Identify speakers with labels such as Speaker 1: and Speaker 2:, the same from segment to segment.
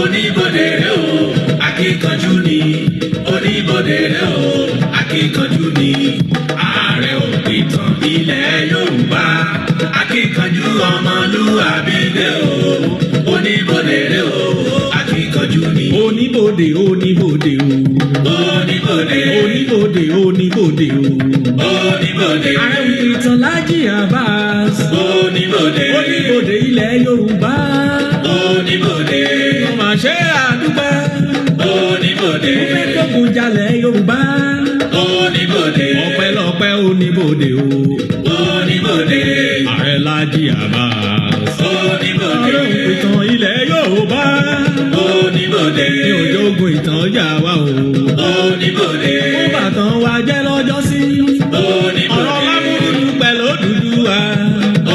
Speaker 1: oníbodè rẹ̀ o akíkanjú ni oníbodè rẹ̀ o akíkanjú ni Ààrẹ Òpìtàn ilẹ̀ Yorùbá akíkanjú ọmọlúwàbí rẹ̀ o oníbodè rẹ̀ o akíkanjú ni
Speaker 2: oníbodè oníbodè o
Speaker 1: oníbodè
Speaker 2: oníbodè oníbodè o
Speaker 1: oníbodè
Speaker 2: Ààrẹ Òpìtàn Laji Abass
Speaker 1: oníbodè
Speaker 2: oníbodè ilẹ̀ Yorùbá
Speaker 1: oníbodè
Speaker 2: ọmọ àṣẹ àdúgbò
Speaker 1: oníbodè
Speaker 2: ògbẹ́dọ̀gùn jalẹ̀ Yorùbá
Speaker 1: oníbodè
Speaker 2: ọpẹ́lọpẹ́ oníbodè o
Speaker 1: oníbodè
Speaker 2: Ààrẹ Laji Abass
Speaker 1: oníbodè
Speaker 2: Ààrẹ Òpìtàn ilẹ̀ Yorùbá
Speaker 1: oníbodè
Speaker 2: ní òjòògùn ìtàn jà wá o
Speaker 1: oníbodè
Speaker 2: ó bàtàn wa jẹ́ lọ́jọ́ sí
Speaker 1: oníbodè
Speaker 2: ọ̀rọ̀ lámúrúdú pẹ̀lú Odùduwà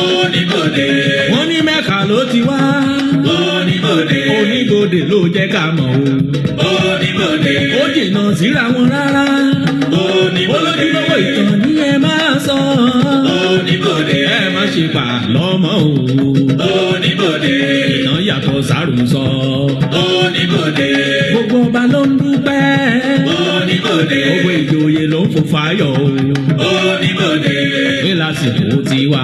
Speaker 1: oníbodè
Speaker 2: wọ́n ní Mẹ́kà ló ti wá
Speaker 1: oníbodè
Speaker 2: oníbodè ló jẹ́ ká mọ̀ o
Speaker 1: oníbodè
Speaker 2: ó jìnnà síra wọn rárá
Speaker 1: oníbodè
Speaker 2: olójúlówó ìtàn ní ẹ máa sọ
Speaker 1: oníbodè
Speaker 2: ẹ má ṣe pa lọ́mọ o
Speaker 1: oníbodè
Speaker 2: ìtàn yàtọ̀ sárùsọ
Speaker 1: oníbodè
Speaker 2: gbogbo ọba ló ń dúpẹ́
Speaker 1: oníbodè
Speaker 2: gbogbo ìjòyè ló ń fò fáyọ̀ o
Speaker 1: oníbodè
Speaker 2: pé lásìkò tiwa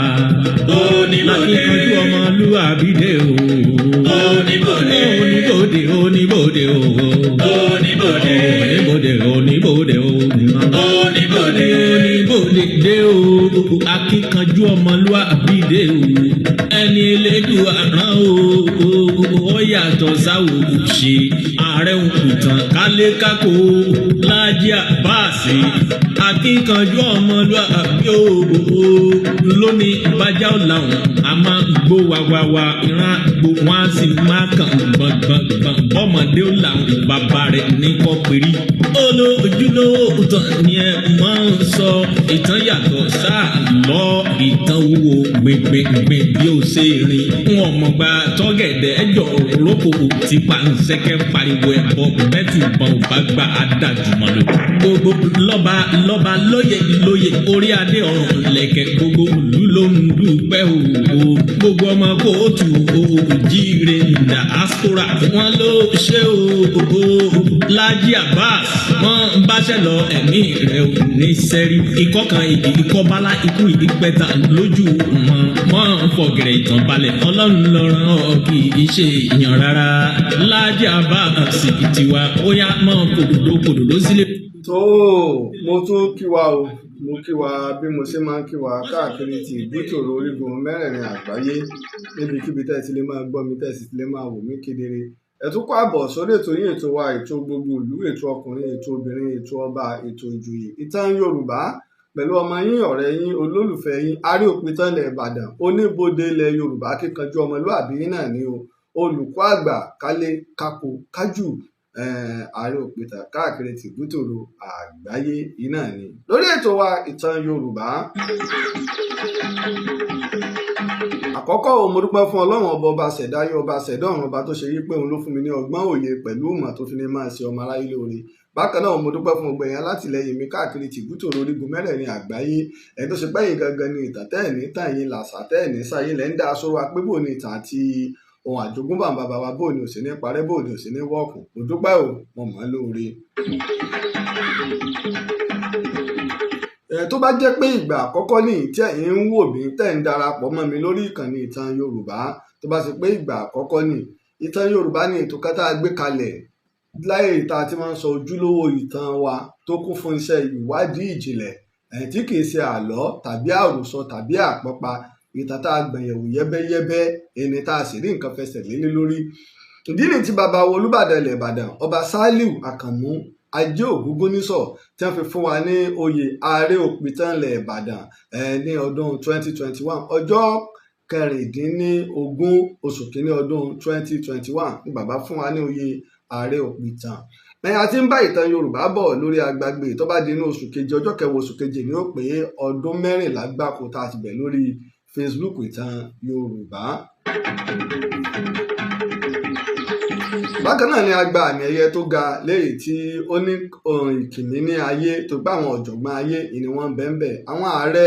Speaker 1: oníbodè
Speaker 2: akíkanjú ọmọlúwàbí dé o
Speaker 1: oníbodè
Speaker 2: oníbodè oníbodè o
Speaker 1: oníbodè
Speaker 2: oníbodè oníbodè o
Speaker 1: oníbodè
Speaker 2: oníbodè dé o akíkanjú ọmọlúwàbí dé o ẹni elédùn àrán o ó yàtọ̀ sáwò ṣe Ààrẹ Òpìtàn kálékákò Laji Abass akíkanjú ọmọlúwàbí o lónìí bájá ọ̀làwọ̀n a máa gbó wàwàwà ìran gbó wọn á sì máa kàn gbọ̀ngbọ̀ngbọ̀n ọmọdé ọ̀làwọ̀n bàbá rẹ̀ ní kọ́pẹ́rì olójúlówó ìtàn ni ẹ máa ń sọ ìtàn yàtọ̀ sáà lọ ìtàn wo gbẹgbẹgbẹ bí ó ṣe rìn wọn mọ̀ gba tọ́gẹ̀dẹ̀ ẹjọ́ rọ́pò tí pàǹsẹ́kẹ́ pariwo ẹ̀bọ mẹ́tì ìbọn bá gba adájúmọ́ lọ. gbogbo lọ́ba lóye orí adé ọ̀run lẹ̀kẹ̀ gbogbo ìlú ló ń dúpẹ́ o gbogbo ọmọ kóòtù òjíire diaspora wọn ló ṣe o Laji Abass wọn báṣẹ lọ ẹ̀mí rẹ̀ ò ní sẹ́rí ikọ́ kan ìkọ́bálá ikú ìpẹ́ta lójú wọn fọ̀gẹ̀rẹ̀ ìtàn balẹ̀ ọlọ́run lọ́rán ọ kì í ṣe èèyàn rárá Laji Abass tiwa ó yá mọ́ kòdòdó sílé.
Speaker 3: tó mo tún kí wa o mo kí wa bí mo ṣe máa ń kí wa káàkiri ti ìbútòrò orígun mẹ́rẹ̀ẹ̀rin àgbáyé níbikíbi tẹ́ ẹ ti lè máa gbọ́ mi tẹ́ ẹ sì ti lè máa wò mí kedere ẹ tún kó àbọ̀ sórí ètò yín ètò wa ètò gbogbo ìlú ètò ọkùnrin ètò obìnrin ètò ọba ètò ìjòyè ìtàn Yorùbá pẹ̀lú ọmọ yín ọ̀rẹ́ yín olólùfẹ́ yín Ààrẹ Òpìtàn ilẹ̀ Ìbàdàn oníbodè ilẹ̀ Yorùbá akíkanjú ọmọlúàbí náà ni o olùkọ́ àgbà kálé kákó kájù Ààrẹ Òpìtàn káàkiri tìbútòrò àgbáyé yìí náà ni lórí ètò wa ìtàn Yorùbá. àkọ́kọ́ mo dúpẹ́ fún Ọlọ́run ọba ṣẹ̀dá ayé ọba ṣẹ̀dá ọ̀run ọba tó ṣe yí pé òun ló fún mi ní ọgbọ́n òye pẹ̀lú ìmọ̀ tó fi ní máa ṣe ọmọ aráyé lóore. bákan náà mo dúpẹ́ fún gbogbo èèyàn látìlẹ́yìn mi káàkiri tìbútòrò orígun mẹ́rẹ̀ẹ̀rin àgbáyé ẹni tó ṣe pẹ́yìn gangan ni ìtàn tẹ́ẹ̀ní tàyín làṣà tẹ́ẹ̀ní sáyé lẹ́ ń dá aṣọ wa pé bò ní ìtàn àti ohun àjogúnbá bàbá wa bò ní òsì ní parẹ́ bò ní òsì ní wọ́ọ̀kùn mo dúpẹ́ o mo mọ̀ ọ́ lóore. tó bá jẹ́ pé ìgbà àkọ́kọ́ nìyí tí ẹ̀yin ń wò mí tẹ́ ń darapọ̀ mọ́ mi lórí ìkànnì ìtàn Yorùbá tó bá ṣe pé ìgbà àkọ́kọ́ nìyí ìtàn Yorùbá ní ètò kan tá a gbé kalẹ̀ láyé ìta tí wọ́n ń sọ ojúlówó ìtàn wa tó kún fún iṣẹ́ ìwádìí ìjìnlẹ̀ tí kìí ṣe àlọ́ tàbí àròsọ tàbí àpọ́pa ìtàn tá a gbẹ̀yẹ̀wò yẹ́bẹ́yẹ́bẹ́ ẹni tá a sì rí nǹkan fẹsẹ̀ lé lórí. ìdí ni tí bàbá wa Olúbàdàn ilẹ̀ Ìbàdàn ọba Sàlíù Àkànmú Ajé Ògúngúnnísọ̀ tí wọ́n fi fún wa ní oyè Ààrẹ Òpìtàn ilẹ̀ Ìbàdàn ní ọdún 2021 ọjọ́ kẹrìndínlógún oṣù kínní ọdún 2021 ni bàbá fún wa ní oyè Ààrẹ Òpìtàn. a ti ń bá ìtàn Yorùbá bọ̀ lórí agbágbé tó bá di inú oṣù keje ọjọ́ kẹwàá oṣù keje ni ó pé ọdún 14 gbáko tá a ti bẹ̀ lórí Facebook ìtàn Yorùbá. bákan náà ni a gba àmì ẹ̀yẹ tó ga léyìí tí ó ní ìkìmí ní ayé tó gbá àwọn ọ̀jọ̀gbọ́n ayé ni wọ́n bẹ́ẹ̀ àwọn ààrẹ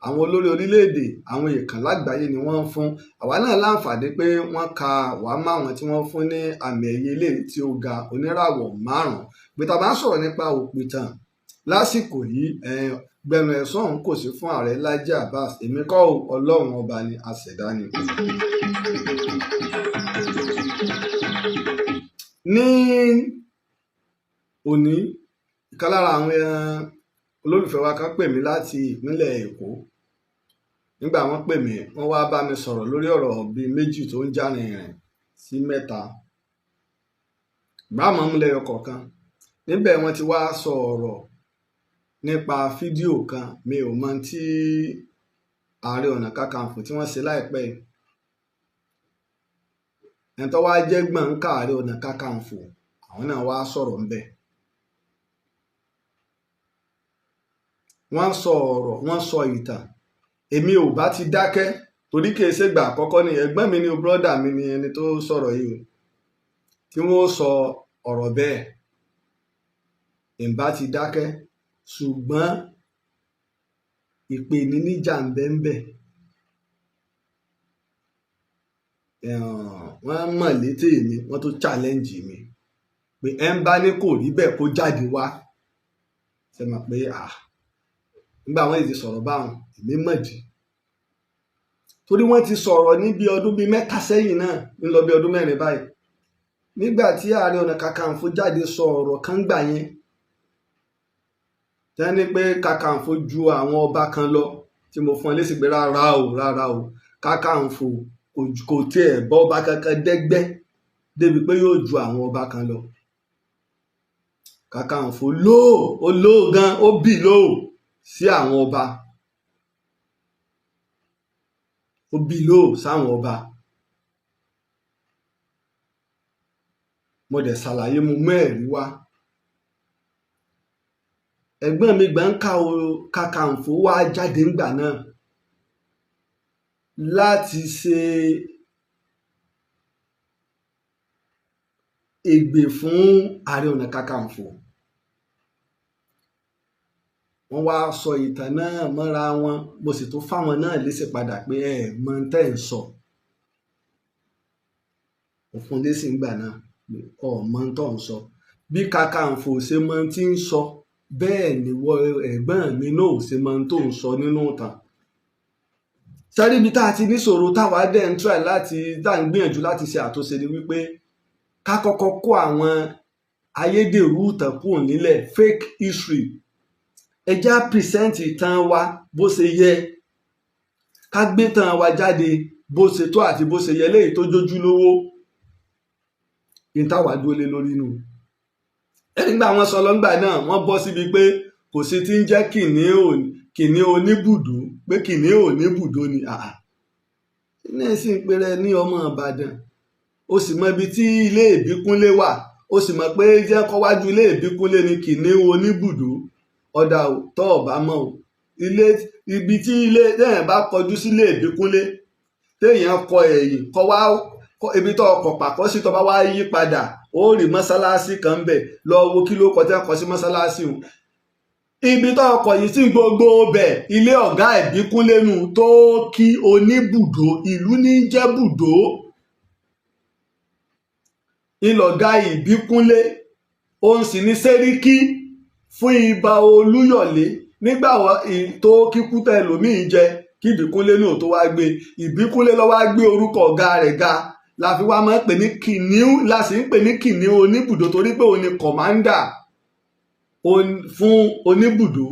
Speaker 3: àwọn olórí orílẹ̀-èdè àwọn èèkàn lágbàáyé ni wọ́n ń fún. Àwa náà láǹfààní pé wọ́n ka wàá máwọn tí wọ́n fún ní àmì ẹ̀yẹ eléyìí tí ó ga oníràwọ̀ 5. Pé tá bá ń sọ̀rọ̀ nípa Òpìtàn lásìkò yìí gbẹnu ẹ̀sán òun kò sí fún ààrẹ Laji Abass. Èmi kọ́ Ọlọ́run ọba ni àṣẹ̀dá ni. Ní òní ìkan lára àwọn olólùfẹ́ wa kan pè mí láti ìpínlẹ̀ Èkó. Nígbà wọ́n pè mí wọ́n wá bá mi sọ̀rọ̀ lórí ọ̀rọ̀ bíi méjì tó ń já rìnrìn sí 3 gbàmọ́ múlẹ̀ ọkọ̀ọ̀kan. Níbẹ̀ wọ́n ti wá sọ ọ̀rọ̀ nípa fídíò kan mi ò mọ tí Ààrẹ Ọ̀nà Kakanfò tí wọ́n ṣe láìpẹ́ yìí. ẹni tó wá jẹ́ gbọ̀ǹkà Ààrẹ Ọ̀nà Kakanfò àwọn náà wá sọ̀rọ̀ ńbẹ̀. Wọ́n sọ ọ̀rọ̀ wọ́n sọ ìtàn. Èmi ò bá ti dákẹ́ torí kì í ṣègbà àkọ́kọ́ ni ẹ̀gbọ́n mi ni o brọ́dà mi ni ẹni tó sọ̀rọ̀ yìí tí wọ́n sọ ọ̀rọ̀ bẹ́ẹ̀. Ìbá ti dákẹ́ ṣùgbọ́n ìpèníjà ń bẹ ńbẹ̀. Wọ́n mọ̀ létí mi wọ́n tó challenge mi pé ẹ ń bá ní kò rí bẹ́ẹ̀ kó jáde wá. Ṣé mọ̀ pé nígbà wọ́n ti sọ̀rọ̀ báwọn èmi mọ̀dí. Torí wọ́n ti sọ̀rọ̀ ní bí ọdún bíi 3 sẹ́yìn náà ń lọ bí ọdún 4 báyìí. Nígbà tí Ààrẹ Ọ̀nà Kakanfò jáde sọ ọ̀rọ̀ kan gbà yẹn tẹ́ni pé Kakanfò ju àwọn ọba kan lọ tí mo fún ẹ lésì pé rárá o Kakanfò kò tiẹ̀ bọ́ ọba kankan dẹ́gbẹ́ débi pé yóò ju àwọn ọba kan lọ. Kakanfò ó lóò gan ó bì lóò sí àwọn ọba. Ó bì lóò sáwọn ọba. Mo dẹ̀ ṣàlàyé mo mú ẹ̀rí wá. Ẹ̀gbọ́n mi gbọ̀ǹkà Kakanfò wá jáde ńgbà náà láti ṣe ègbè fún Ààrẹ Ọ̀nà Kakanfò. Wọ́n wá sọ ìtàn náà mọ́ra wọn mo sì tún fáwọn náà lésì padà pé ẹ mọ̀ tẹ́ ń sọ. Mo fún lésì ńgbà náà pé mọ̀ tó ń sọ. Bí Kakanfò ṣe mọ̀ tí ń sọ bẹ́ẹ̀ ni ẹ̀gbọ́n mi náà ṣe mọ̀ tó ń sọ nínú ìtàn. Sẹ́rí ibi tá a ti níṣòro táwa dẹ̀ ń try láti dá ń gbìyànjú láti ṣe àtúnṣe ni wípé ká kọ́kọ́ kó àwọn ayédèrú ìtàn kúrò nílẹ̀ fake history. Ẹ já present ìtàn wa bó ṣe yẹ. Ká gbé ìtàn wa jáde bó ṣe tó àti bó ṣe yẹ léyìí tó jójú lówó. Ìtawà dúró lé lórí nù. Nígbà wọn sọ lọ́ngbà náà wọ́n bọ́ síbi pé kò sí tí ń jẹ́ kìnní oníbùdó pé kìnní oníbùdó ni ní ẹ̀sìn péré ní ọmọ Ìbàdàn ó sì mọ ibi tí ilé Ìbíkúnlé wà ó sì mọ̀ pé jẹ́ kọ́ wájú ilé Ìbíkúnlé ni kìnní oníbùdó ọ̀dà tó ọ̀bá mọ̀ ibi tí ilé téèyàn bá kọjú sí ilé Ìbíkúnlé téèyàn kọ ẹ̀yìn kọ wá ibi tó ọkọ̀ pàkọ́ sí tó bá wá yí padà ó rí mọ́sálásí kan bẹ̀ lọ wo kí ló kọjá kọ sí mọ́sálásí o. Ibi tó ọkọ̀ yìí sí gbogbo bẹ̀ ilé ọ̀gá Ìbíkúnlé nù tó kí oníbùdó ìlú ní jẹ́ bùdó. Ìlọ̀gá Ìbíkúnlé òun sì ní sẹ́ríkí fún Ìbà Olúyọ̀lé nígbà tó kíkú tẹ lòmíì jẹ kí Ìbíkúnlé náà tó wá gbé Ìbíkúnlé ló wá gbé orúkọ ọ̀gá rẹ̀ ga la fi wá máa ń pè ní kìnìún la sì ń pè ní kìnìún oníbùdó torí pé òun ni kọ̀mándà fún oníbùdó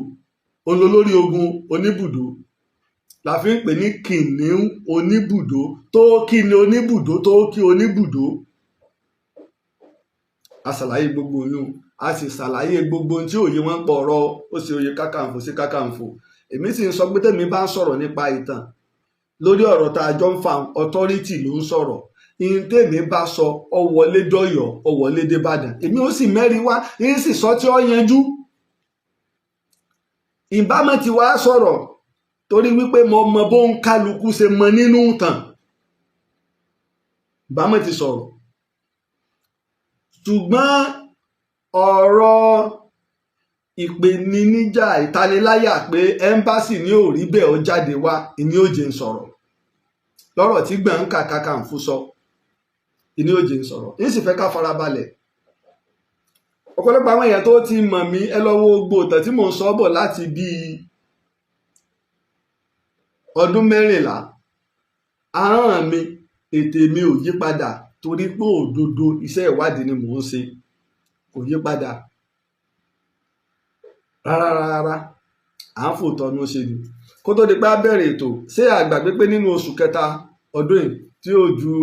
Speaker 3: olólórí ogun oníbùdó la fi ń pè ní kìnìún oníbùdó tó kí ni oníbùdó tó kí oníbùdó. A ṣàlàyé gbogbo oyún a sì ṣàlàyé gbogbo ohun tí òye wọn pọ̀ ọ̀rọ̀ ó sì òye Kakanfò sí Kakanfò. Èmi sì ń sọ pé tèmi bá ń sọ̀rọ̀ nípa ìtàn lórí ọ̀rọ̀ tá a jọ ń fa authority ló ń sọ̀rọ̀ ìyìn tèmi bá sọ ọ wọlé dọ̀yọ̀ ọ wọlé débàdàn èmi ó sì mẹ́rin wá ìyìn sì sọ tí ó yanjú. Ìbámu ti wá sọ̀rọ̀ torí wípé mo mọ bó ń kálukú ṣe mọ nínú ìtàn ìbámu ti sọ̀rọ̀ ṣùgbọ́n ọ̀rọ̀ ìpèníjà ìtaniláyà pé ẹ́mbásì ní ò rí bẹ́ẹ̀ ó jáde wá ìní òjè ń sọ̀rọ̀ lọ́rọ̀ tí gbọ̀ǹkà Kakanfo sọ ìní òjè ń sọ̀rọ̀ ní sì fẹ́ ká farabalẹ̀. Ọ̀pọ̀lọpọ̀ àwọn èèyàn tó ti mọ̀ mí ẹ lọ wo gbogbo ìtàn tí mò ń sọ bọ̀ láti bíi ọdún 14 ahọ́n mi ètè mi ò yí padà torí pé òdodo iṣẹ́ ìwádìí ni mò ń ṣe kò yí padà rárá à ń fòtọ́nú ṣe ni. Kó tó di pé a bẹ̀rẹ̀ ètò ṣé àgbàgbé pé nínú oṣù kẹta ọdún yìí tí ó ju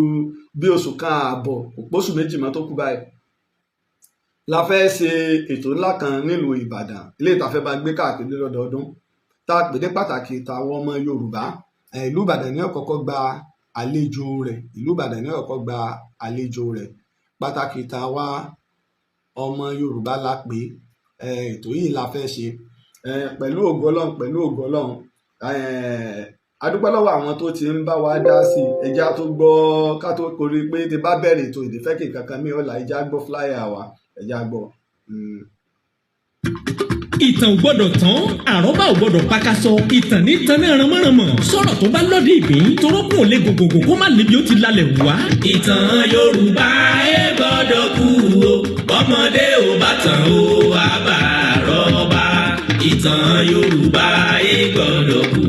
Speaker 3: bí oṣù kan ààbọ̀ òpóṣù méjì mọ́ tó kú báyìí la fẹ́ ṣe ètò ńlá kan nílùú Ìbàdàn ilé ìtafẹ́ bá gbé káàkiri lọ́dọọdún tá a pè ní pàtàkì tàwọn ọmọ Yorùbá. Ìlú Ìbàdàn ní ọ̀kọ̀ọ̀kọ̀ gba àlejò rẹ̀ ìlú Ìbàdàn ní ọ̀kọ̀ọ̀kọ̀ gba àlejò rẹ̀ pàtàkì tàwa ọmọ Yorùbá la pè ètò yìí la fẹ́ ṣe pẹ̀lú ògo Ọlọ́run a dúpẹ́ lọ́wọ́ àwọn tó ti ń bá wa dá sí ẹja tó gbọ́ ká tó korí pé ti bá bẹ̀rẹ̀ ètò ìdífẹ́ kì kankan mi ọ̀la ẹja gbọ́ flyer wa ẹja gbọ́.
Speaker 2: Ìtàn ò gbọ́dọ̀ tán àrọ́bá ò gbọ́dọ̀ pakasọ ìtàn ní tanná ránmọ́ránmọ́ sọ̀rọ̀ tó bá lọ́dí ìgbín torókùn ò lè gògògò kó má lébi ó ti lálẹ́ wá.
Speaker 1: Ìtàn Yorùbá ẹ gbọ́dọ̀ kú o bọ́mọdé ò bá tàn ó àbá àrọ́bá. Ìtàn Yorùbá ẹ gbọ́dọ̀ kú o.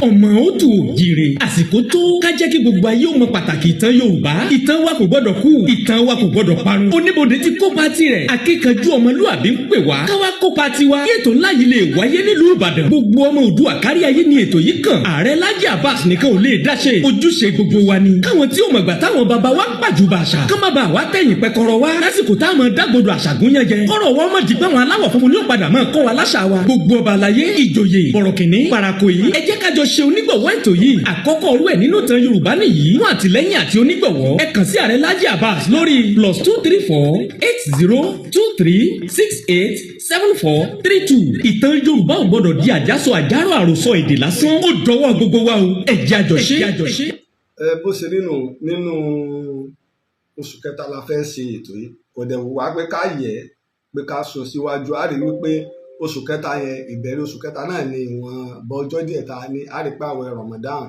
Speaker 2: Ọmọ òtù òjìrè àsìkò tó ká jẹ́ kí gbogbo ayé ó mọ pàtàkì ìtàn Yorùbá. Ìtàn wa kò gbọ́dọ̀ kú ìtàn wa kò gbọ́dọ̀ parun. Oníbodè ti kópa tirẹ̀ akíkanjú ọmọlúàbí ń pè wá káwá kópa tiwa. Kí ètò ńlá yìí lè wáyé nílùú Ìbàdàn gbogbo ọmọ Oòduà kárí ayé ni ètò yìí kàn. Ààrẹ Laji Abass nìkan ò lè dáṣe ojúṣe gbogbo wa ni. Káwọn tí ó mọ̀gbà táwọn baba wa pàjùbà àṣà ká má bàa wá tẹ̀yìn pẹ́kọ̀rọ̀ wa lásìkò táwọn dágbodò àṣà gúnyán jẹ. Kọ́rọ̀ wọn mọ̀ dìgbà wọn aláwọ̀ funfun ní ó padà máa kọ́ wa láṣà wa. Gbogbo ọba àlàyé ìjòyè bọ̀rọ̀kìnní parako yìí ẹ jẹ́ kájọ ṣe onígbọ̀wọ́ ètò yìí àkọ́kọ́ orú ẹ̀ nínú ìtàn Yorùbá nìyí fún àtìlẹ́yìn àti onígbọ̀wọ́ ẹ kàn sí Ààrẹ Laji Abass lórí +23480287432. Ìtàn Yorùbá ò gbọdọ̀ di àjàsọ àjàrò àròsọ èdè lásán ó dọwọ́ gbogbo wa o ẹ jẹ́ àjọṣe.
Speaker 3: Bó ṣe nínú oṣù kẹta la fẹ́ ṣe ètò yìí kò dẹ̀ wù wá pé ká yẹ pé ká sọ síwájú á rí wípé oṣù kẹta yẹn ìbẹ̀rẹ̀ oṣù kẹta náà ni ìwọ̀n bọ́jọ́ díẹ̀ ta ní á rí pé àwẹ̀ Ramadan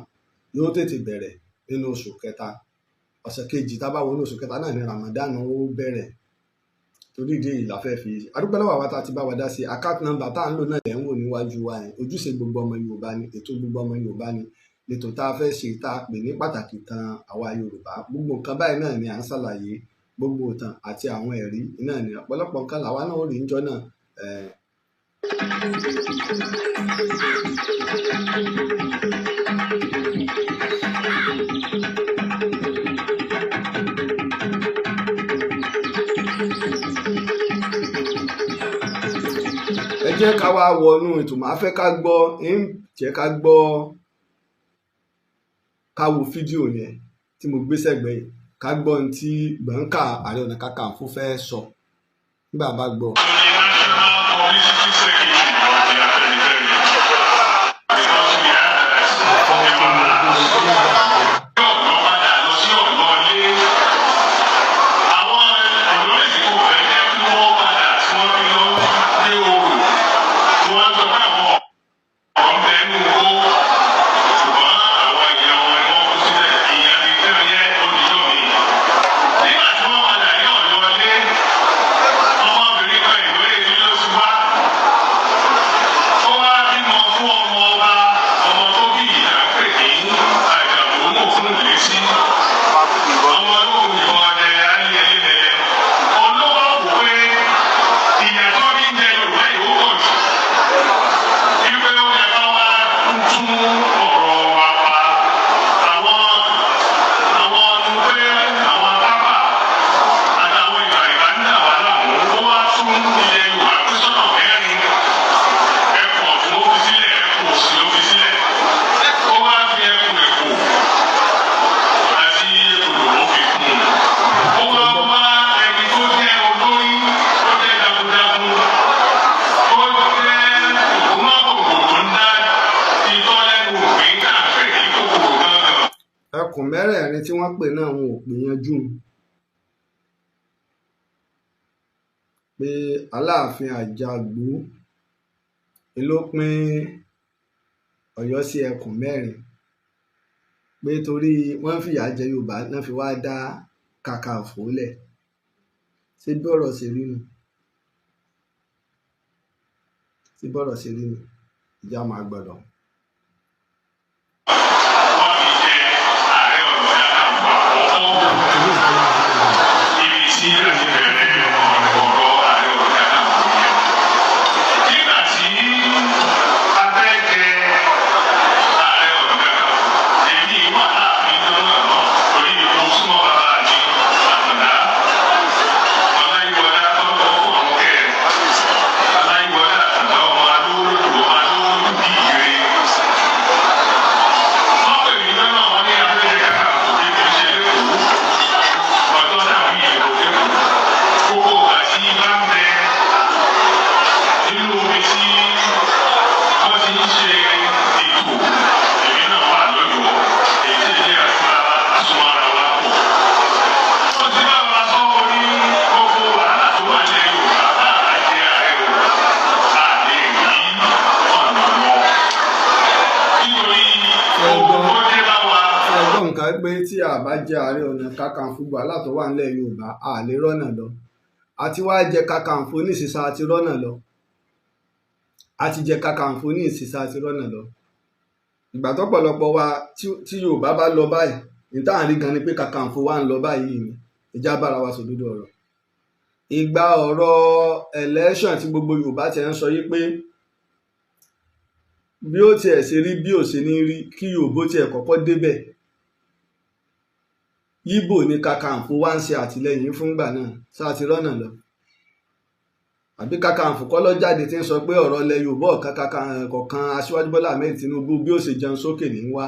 Speaker 3: yóò tètè bẹ̀rẹ̀ nínú oṣù kẹta ọ̀sẹ̀ kejì tá bá wọnú oṣù kẹta náà ni Ramadan ó bẹ̀rẹ̀ torí ìdí èyí la fẹ́ fi adúpẹ́ lọ́wọ́ àwa tá a ti bá wa dá sí account number tá à ń lò náà lẹ́ ń wò níwájú wa yẹn ojúṣe gbogbo ọmọ Yorùbá ni ètò gbogbo ọmọ Yorùbá ni ètò tá a fẹ́ ṣe tá a pè ní pàtàkì kan àwa Yorùbá gbogbo nǹkan báyìí náà ni à ń ṣàlàyé gbogbo ìtàn àti àwọn ẹ̀rí náà ni ọ̀pọ̀lọpọ̀ nǹkan làwa náà rí níjọ́ náà ẹ jẹ́ ká wá wọnú ètò máa fẹ́ ká gbọ́ ká wo fídíò yẹn tí mo gbé sẹ́gbẹ̀ẹ́ yìí ká gbọ́ ohun tí gbọ̀ǹkà Ààrẹ Ọ̀nà Kakanfò fẹ́ sọ nígbà bá gbọ́. ẹkùn mẹ́rẹ̀ẹ̀rin tí wọ́n pè náà wọn ò pè yanjú pé Aláàfin Àjàgbó ló pín Ọ̀yọ́ sí ẹkùn mẹ́rin pé torí wọ́n fìyà jẹ Yorùbá náà fi wá dá Kakanfò lẹ̀. Ṣé bí ọ̀rọ̀ ṣe rí nu? Ṣé bí ọ̀rọ̀ ṣe rí nu? Ìjà máa gbọ́dọ̀. Pé tí a bá jẹ Ààrẹ Ọ̀nà Kakanfò gbàlà tó wà nílẹ̀ Yorùbá a lè rọ́nà lọ. Àti wá jẹ Kakanfò ní ìsinsá àti rọ́nà lọ. Àti jẹ Kakanfò ní ìsinsá àti rọ́nà lọ. Ìgbà tọ́pọ̀lọpọ̀ wa tí Yorùbá bá lọ báyìí ní tá à ń rí gan ni pé Kakanfò wà ń lọ báyìí ni ìjà bára wa sòdodo ọ̀rọ̀. Ìgbà ọ̀rọ̀ election tí gbogbo Yorùbá ti ń sọ yí pé bí ó tiẹ̀ ṣe rí bí ò ṣe ní rí kí Yorùbá tiẹ̀ kọ́kọ́ débẹ̀. Yíbò ní Kakanfò wá ń ṣe àtìlẹ́yìn fúngbà náà sáà ti rọ́nà lọ. Àbí Kakanfò kọ́ ló jáde tí ń sọ pé ọ̀rọ̀ ilẹ̀ Yorùbá kọ̀ọ̀kan Aṣíwájú Bọ́lá Ahmed Tinubu bí ó ṣe jẹun sókè ní wá.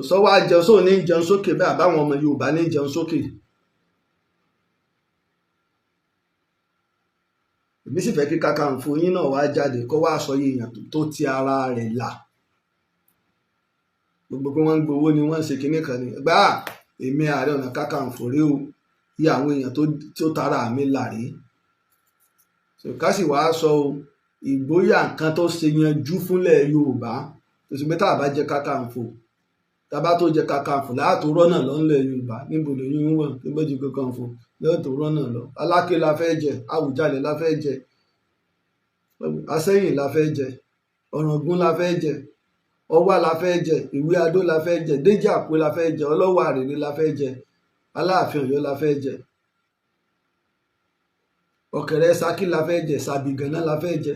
Speaker 3: Sọ wá jẹun sóò ní jẹun sókè bẹ́ẹ̀ àbáwọn ọmọ Yorùbá ní jẹun sókè. Èmi sì fẹ́ kí Kakanfò yín náà wá jáde kó wá sọ èèyàn tó ti ara rẹ̀ là. Gbogbo pé wọ́n ń gbowó ni wọ́n ń ṣe kinní kan ní gbáà. Èmi Ààrẹ Ọ̀nà Kakanfò rí o yí àwọn èèyàn tó tara mi là rí. Ká sì wá sọ o ìgboyà nǹkan tó ṣe yanjú fúnlẹ̀ Yorùbá tó sì pé tá a bá jẹ Kakanfò tá a bá tó jẹ Kakanfò láàtò rọ́nà lọ ńlẹ̀ Yorùbá níbo lóyún ń wọ̀ níbo jẹ Kakanfò láàtò rọ́nà lọ. Aláké la fẹ́ jẹ Àwùjalẹ̀ la fẹ́ jẹ Asẹ́yìn la fẹ́ jẹ Ọ̀ràngún la fẹ́ jẹ Ọwá la fẹ́ jẹ Ìwé Adó la fẹ́ jẹ Déjì Àpò la fẹ́ jẹ Ọlọ́wọ̀ Àrèrè la fẹ́ jẹ Aláàfin Ọ̀yọ́ la fẹ́ jẹ Ọ̀kẹ̀rẹ̀ Ṣakí la fẹ́ jẹ Ṣàbìgànná la fẹ́ jẹ.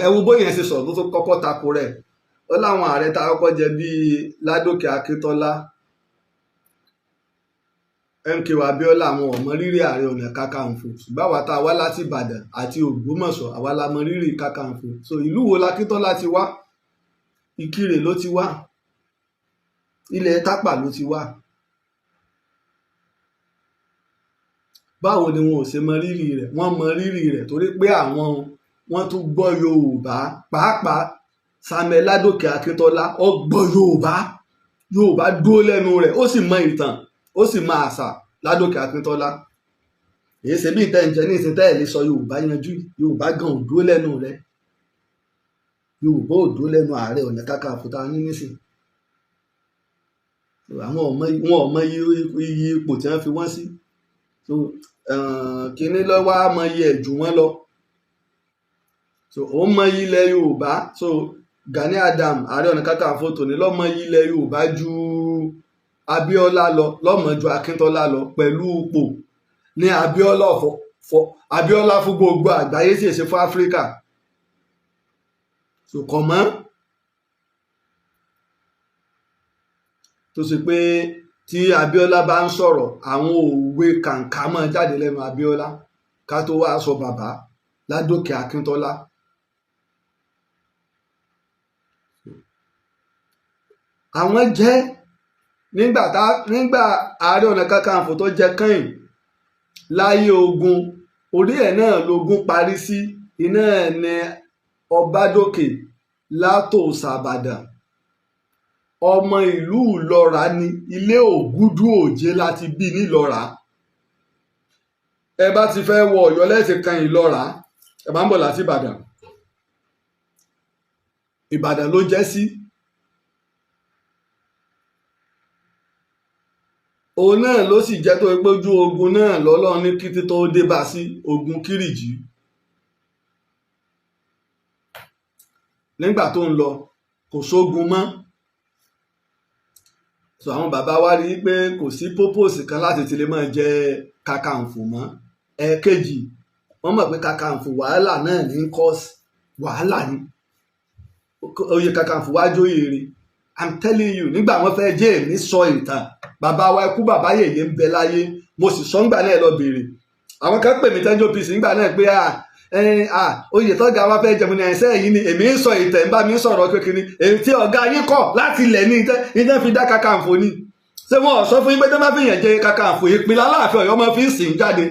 Speaker 3: Ẹ wo bóyá ṣe sọ̀rọ̀ tó kọ́kọ́ tako rẹ̀ ó láwọn ààrẹ tá a kọ́kọ́ jẹ bíi Ládòkè Akíntọ́lá MK Abíọ́lá àwọn ọmọ rírì Ààrẹ Ọ̀nà Kakanfò ṣùgbọ́n àwa tá a wá láti Ìbàdàn àti Ògbómọ̀ṣọ́ àwa la mọ rírì Kakanfò. So ìlú wo l'Akíntọ́lá ti wá? Ìkirè ló ti wá, ilẹ̀ Tápà ló ti wá. Báwo ni wọn ò ṣe mọ rírì rẹ̀? Wọ́n mọ rírì rẹ̀ torí pé wọ́n tún gbọ́ Yorùbá pàápàá Samuel Ládòkè Akíntọ́lá ó gbọ́ Yorùbá dúró lẹ́nu rẹ̀ ó sì mọ ìtàn ó sì mọ àṣà Ládòkè Akíntọ́lá. Èyí ṣe bí ìtẹ́ ìjẹ́ ní ìsìn tẹ́ ẹ̀ lè sọ Yorùbá yanjú Yorùbá gan ò dúró lẹ́nu rẹ̀ Yorùbá ò dúró lẹ́nu Ààrẹ Ọ̀nà Kakanfò tá a ní nísìn. Àwọn ọmọ iye ipò tí wọ́n fi wọ́n sí kínní lọ́wọ́ á mọ iye ẹ̀jù wọn lọ. Ó mọ ilẹ̀ Yorùbá Gani Adams Ààrẹ Ọ̀nà Kakanfò tòní lọ́mọ ilẹ̀ Yorùbá ju Abíọ́lá lọ lọ́mọ ju Akíntọ́lá lọ pẹ̀lú ipò ní Abíọ́lá fún gbogbo àgbáyé sì ṣe fún Áfíríkà. Kọ̀ mọ́ tó ṣe pé tí Abíọ́lá bá ń sọ̀rọ̀ àwọn òwe kàǹkà máa jáde lẹ́nu Abíọ́lá ká tó wá sọ bàbá Ládòkè Akíntọ́lá. àwọn jẹ́ nígbà Ààrẹ Ọ̀nà Kakanfò tó jẹ kẹ́yìn láyé ogun, orí ẹ̀ náà lógun parí sí, iná ẹ̀ ní Ọbádòkè Látòsà Ìbàdàn, ọmọ ìlú Ìlọra ni, ilé Ògúdù Òjé láti bí nílọra. Ẹ bá ti fẹ́ wọ Ọ̀yọ́ lẹ́sìn kan Ìlọra, ẹ bá ń bọ̀ láti Ìbàdàn, Ìbàdàn ló jẹ́ sí. Òun náà ló sì jẹ́ tó gbójú ogun náà lọ́lọ́run ní kí tó dé bá sí, ogun Kírìjí. Nígbà tó ń lọ kò sógun mọ́, so àwọn bàbá wa rí i pé kò sí purpose kan láti ti lè máa jẹ Kakanfò mọ́. Ẹ̀ẹ̀kejì, wọ́n mọ̀ pé Kakanfò wàhálà náà ní cause, wàhálà ni oyè Kakanfò wá jóyè rẹ̀. I'm telling you, nígbà wọn fẹ́ jẹ́ èmi sọ ìtàn bàbá wa ikú bàbá yèyé ń bẹ láyé, mo sì sọ ńgbà náà lọ bèrè. Àwọn kan pè mí tẹ́jọ́ pc nígbà náà pé oyè tọ́gà wa fẹ́ jẹun ní ẹ̀sẹ̀ yìí ni èmi ń sọ ìtẹ̀ ń bá mi sọ̀rọ̀ kékeré, èyí tí ọ̀gá yín kọ̀ láti ilẹ̀ ní ìtẹ́ fi dá Kakanfò ni. Ṣé wọn ò sọ fún yín pé tó bá fi yàn jẹ Kakanfò ìpínlẹ̀ Aláàfin Ọ̀yọ́ máa fi ń sìn jáde,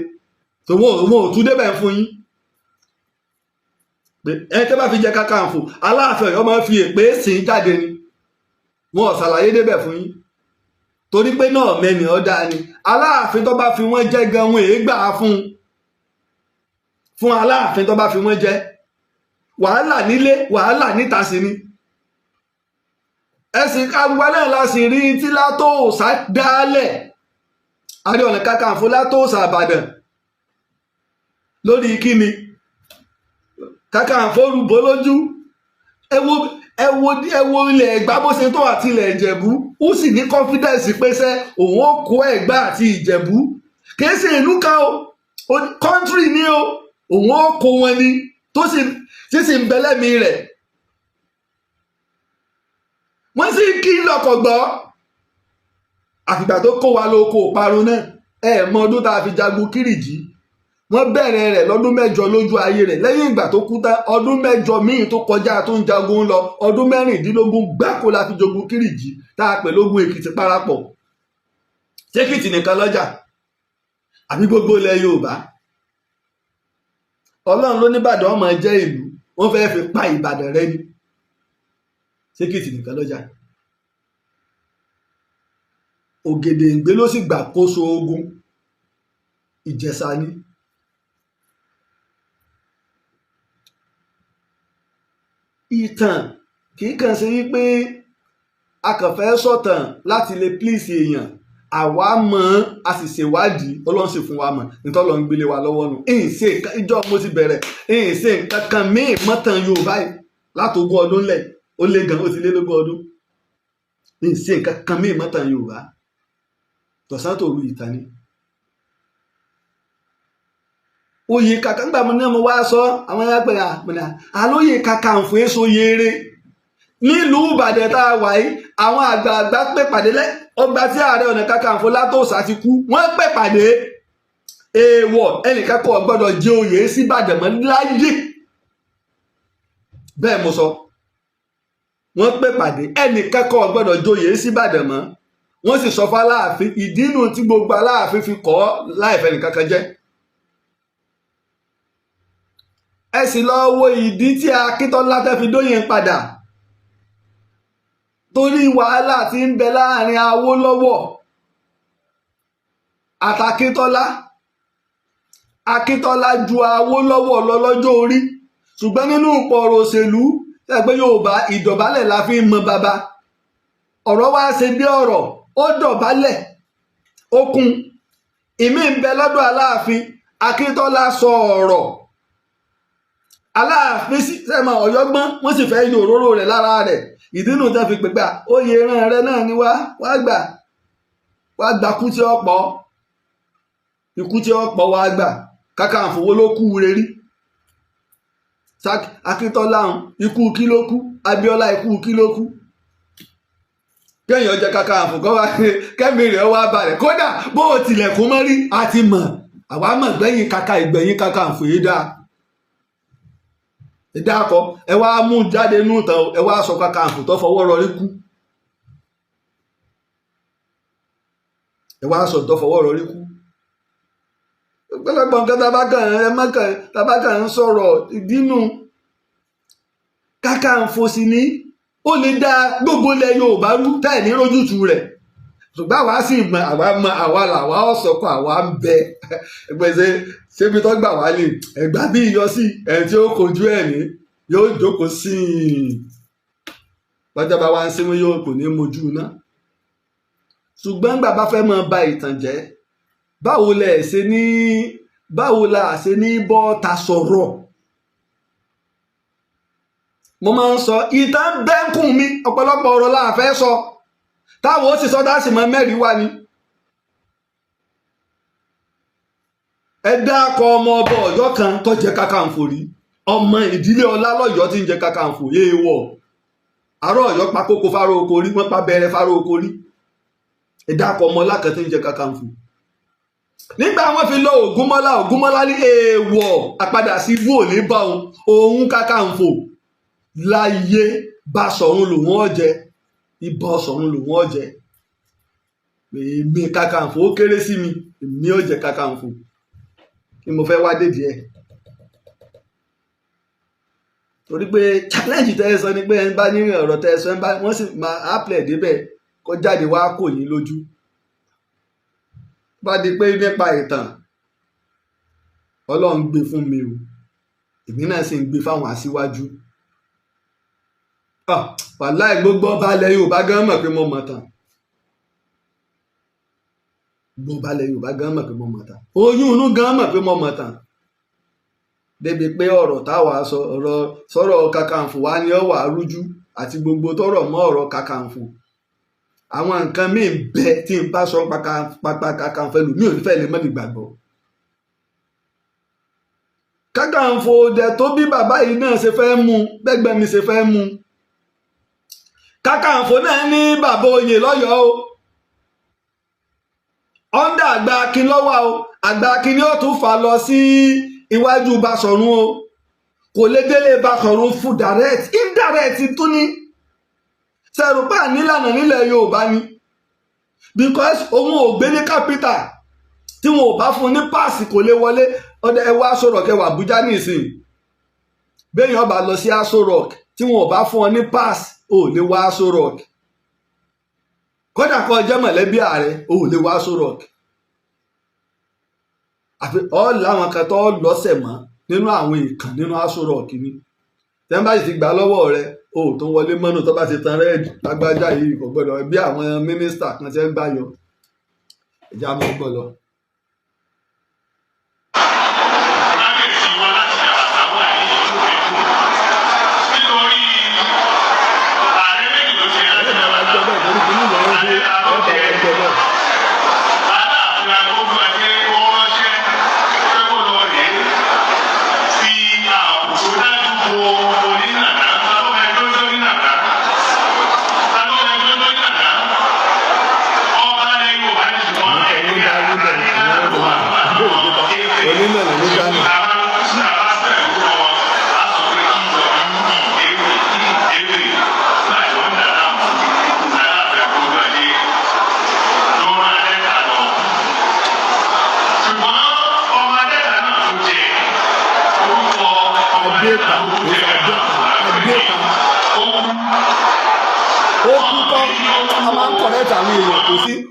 Speaker 3: tó wọn ò tún débẹ̀ fún yín. Ẹni tó bá fi jẹ Kakanfò Aláàfin Ọ̀yọ́ máa fi èpè sìn jáde ni, wọn ò ṣàlàyé débẹ̀ fún yín. Torí pé náà mẹ́ni ọ̀dà ni Aláàfin tó bá fi wọ́n jẹ́ gan wọn èé gbà fún Aláàfin tó bá fi wọ́n jẹ́. Wàhálà nílé wàhálà níta sí ni. Ẹ̀sìn Yorùbá náà la sì rí tí Látòsà dálẹ̀, Ààrẹ Ọ̀nà Kakanfò Látòsà Ìbàdàn lórí kíni Kakanfò rúbọ lójú. ẹ wo ilẹ̀ Ẹ̀gbá bó ṣe tó àti ilẹ̀ Ìjẹ̀bú, ó sì ní confidence pé sẹ́ òun ó kó Ẹ̀gbá àti Ìjẹ̀bú, kì í ṣe ìlú kan o, country ni o, òun ó kó wọn ni, tó sì ń bẹ lẹ́mìí rẹ̀. Wọ́n sì kí lọ́kọ̀ gbọ́, àfìgbà tó kó wa lóko parun náà. Ẹ mọ ọdún tá a fi jagun Kírìjí, wọ́n bẹ̀rẹ̀ rẹ̀ lọ́dún 7 lójú ayé rẹ̀. Lẹ́yìn ìgbà tó kú tán, ọdún 7 míì tó kọjá tó ń jagun lọ, ọdún 16 gbáko la fi jogun Kírìjí tá a pè lógun Èkìtì parapọ̀. Ṣékìtì nìkan lọ́jà àbí gbogbo ilẹ̀ Yorùbá? Ọlọ́run ló ní Ìbàdàn ọmọ jẹ́ ìlú, wọ́n fẹ́ẹ́ fi pa Ìbàdàn rẹ ni. Ṣékìtì nìkan lọ́jà. Ògèdèǹgbé ló sì gbàkóso ogun, Ìjẹ̀ṣà ni. Ìtàn kì í kàn sí wípé a kàn fẹ́ sọ̀tàn láti lè please èèyàn, àwa mọ̀ a sì ṣèwádìí, Ọlọ́run sì fún wa mọ̀ nítorí Ọlọ́run gbélé wa lọ́wọ́ nù. Ìṣe ìjọ mo ti bẹ̀rẹ̀ ìṣe nǹkan kan míì mọ́tàn Yorùbá yìí látogún ọdún lẹ̀, ó lé gan, ó ti lé lógún ọdún. Ìṣe nǹkan kan míì mọ́tàn Yorùbá, tọ̀sán tòru ìtàn ni. Oyè Kakanfò mo ní mo wá sọ àwọn ẹgbẹ àlóyè Kakanfò èso yere nílùú Ìbàdàn tá a wà yìí. Àwọn àgbààgbà pè pàdé ọgbà tí Ààrẹ Ọ̀nà Kakanfò Látòsà ti kú, wọ́n pè pàdé. Èèwọ̀ ẹnìkan kò gbọ́dọ̀ jẹ oyè sí Ìbàdàn mọ́ láyé, bẹ́ẹ̀ mo sọ. Wọ́n pè pàdé, ẹnìkan kò gbọ́dọ̀ jẹ oyè sí Ìbàdàn mọ́. Wọ́n sì sọ fún Aláàfin, ìdí inú tí gbogbo Aláàfin fi kọ̀ láìfẹ́ nìkankan jẹ́. Ẹ sì lọ wo ìdí tí Akíntọ́lá tẹ́ fi dóyè padà, torí wàhálà tí ń bẹ láàrin Awólọ́wọ̀ àtàkíntọ́lá. Akíntọ́lá ju Awólọ́wọ̀ lọ lọ́jọ́ orí, ṣùgbọ́n nínú ìpọ̀rọ̀ òṣèlú ẹgbẹ́ Yorùbá ìdọ̀bálẹ̀ la fi ń mọ bàbá. Ọ̀rọ̀ wá ṣe dé ọ̀rọ̀, ó dọ̀bálẹ̀ okun. Ìmí ń bẹ lọ́dọ̀ Aláàfin, Akíntọ́lá sọ ọ̀rọ̀, Aláàfin sẹ́mọ ọ̀yọ́gbọ́n, wọ́n sì fẹ́ yọ òróró rẹ̀ lára rẹ̀. Ìdínú tẹ́ fi pèpè oyè ìran rẹ náà ni wá gbà kú tí ó pọ̀, ikú tí ó pọ̀ wá gbà. Kakanfò wo ló kú rẹ̀ rí? Akíntọ́lá ikú kí ló kú? Abíọ́lá ikú kí ló kú? Kéèyàn jẹ Kakanfò kọ́ wá kẹ́mi rẹ̀ wá balẹ̀, kódà bó o tilẹ̀kùn mọ́ rí àti mọ̀, àwa mọ̀ gbẹ̀yìn ìgbẹ̀yìn Kakanfò yìí dáa. Ìdáàkọ ẹ wá mú jáde nù tán, ẹ wá sọ Kakanfò tó fọwọ́ rọrí kú. ẹ wá sọ tó fọwọ́ rọrí kú. ọ̀pọ̀lọpọ̀ nǹkan tabakàn ń sọ̀rọ̀ ìdínú Kakanfò sí ni ó lè dá gbogbo ilẹ̀ Yorùbá rú táì ní rójútu rẹ̀ ṣùgbọ́n àwa sì mọ àwa làwa ọ̀sọ̀kọ̀ àwa ń bẹ ẹgbẹ́sẹ̀ ṣébi tó gbà wá lè ẹgbà bí ìyọsí ẹ̀ tí ó kojú ẹ̀ ní yóò jókòó sí i lọ́jọ́ bá wá ń sinmi yóò kò ní mojú náà. ṣùgbọ́n gbà bá fẹ́ mọ ba ìtàn jẹ́ báwo la ṣe ní bọ́ ta sọ̀rọ̀. mo máa ń sọ ìtàn bẹ́ńkùn mi ọ̀pọ̀lọpọ̀ ọ̀rọ̀ la fẹ́ sọ táwọn ó sì sọ dáàsì mọ́ mẹ́rin wá ni. ẹ dákọ ọmọ ọba Ọ̀yọ́ kan tó jẹ Kakanfò rí ọmọ ìdílé ọlá lọ́yọ́ tí ń jẹ Kakanfò yéèwọ̀ àárọ̀ Ọ̀yọ́ pa kókó fáró oko rí wọ́n pa bẹ̀rẹ̀ fáró oko rí. ẹ dákọ ọmọ ọlá kan tí ń jẹ Kakanfò. nígbà wọn fi lọ Ògúnmọ́lá ní èèwọ̀ àpadà sí ibú òní bá òun Kakanfò láyé Basọ̀run lòun ọ̀jẹ̀ ibà Ọ̀ṣọ̀run lòun ọ̀jẹ̀ èmi Kakanfò ó kéré sí mi èmi ó jẹ Kakanfò ni mo fẹ́ wá dédìí ẹ̀. torí pé challenge tẹ́ ẹ sọ ni pé ẹ ń bá ní ọ̀rọ̀ tẹ́ ẹ sọ wọ́n sì máa ápìlẹ̀ débẹ̀ kó jáde wá kò yín lójú. bá di pé nípa ìtàn Ọlọ́run gbé fún mi o èmi náà sì ń gbé fáwọn aṣíwájú. wàláì gbogbo ọba ilẹ̀ Yorùbá gan mọ̀ pé mo mọ̀ tán. gbogbo ilẹ̀ Yorùbá gan mọ̀ pé mo mọ̀ tán. oyún inú gan mọ̀ pé mo mọ̀ tán. débi pé ọ̀rọ̀ táwa sọ sọ̀rọ̀ Kakanfò wá ní ọ̀wà rújú àti gbogbo tọrọ mọ́ ọ̀rọ̀ Kakanfò. àwọn nǹkan míì bẹ tí n bá sọ pápá Kakanfò ẹlòmíì ò ní fẹ́ lè mọ́ ní gbàgbọ́. Kakanfò dẹ̀ tó bí bàbá yìí náà ṣe fẹ́ mú bẹ́gbẹ́ mi ṣe fẹ́ mú. Kakanfò náà ní bàbá oyè lọ́yọ̀ọ́ o ọ́ndà àgbà akin lọ́wọ́ o àgbà akin ni ó tún fà lọ sí iwájú Basọ̀run o kò lè délé Basọ̀run fún direct indirect tún ní sẹ̀rùpá nílànà nílẹ̀ Yorùbá ni because òun ò gbé ní capital tí wọn ò bá fún ní páàsì kò lè wọlé ọdẹ ẹ wá Aso Rock ẹ wà Àbújá nísìn béèyàn bá lọ sí Aso Rock tí wọn ò bá fún ọ ní páàsì ò lè wá Aso Rock kódà kó jẹ́ mọ̀lẹ́bí ààrẹ ò lè wá Aso Rock àfi ọ láwọn kan tó lọ́sẹ̀ mọ́ nínú àwọn ìkàn nínú Aso Rock ni tẹ́ ń bá ti gbà lọ́wọ́ rẹ o tó wọlé mọ́nù tó bá ti tan rẹ́ẹ̀dì lágbájá yìí kò gbọ́dọ̀ bí àwọn mínísítà kan ṣe ń gbà yọ ìjà mọ́ gbọ́ lọ.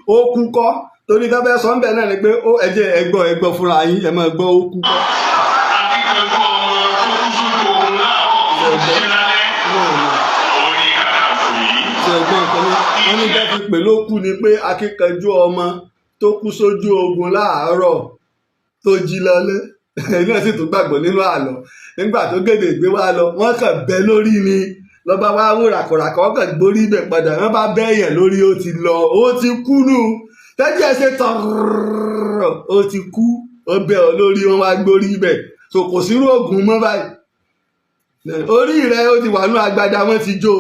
Speaker 3: ó kú kọ́ torí tó fẹ́ sọ ń bẹ̀ náà ni pé ó ẹjẹ́ ẹgbọ́ fúnra yín ẹ máa gbọ́ ó kú kọ́. wọ́n ní bẹ́ẹ̀ fi pè ló kú ni pé akíkanjú ọmọ tó kú sójú ogun láàárọ̀ tó jí lọlé ẹ̀yin náà sì tún gbàgbọ́ nínú àlọ́ nígbà tó gèdè gbé wá lọ wọ́n kàn bẹ́ lórí ni lọ́ba wá wò ràkọ̀ràkọ̀ wọ́n kàn gbórí ibẹ̀ padà wọ́n bá bẹ́yẹn lórí ó ti lọ ó ti kú nù tẹ́jẹ́ ṣe tán ó ti kú ó bẹ́ ọ lórí wọn wá gbórí ibẹ̀ so kò sírú oògùn mọ́ báyìí orí rẹ ó ti wà ní agbada wọn ti jó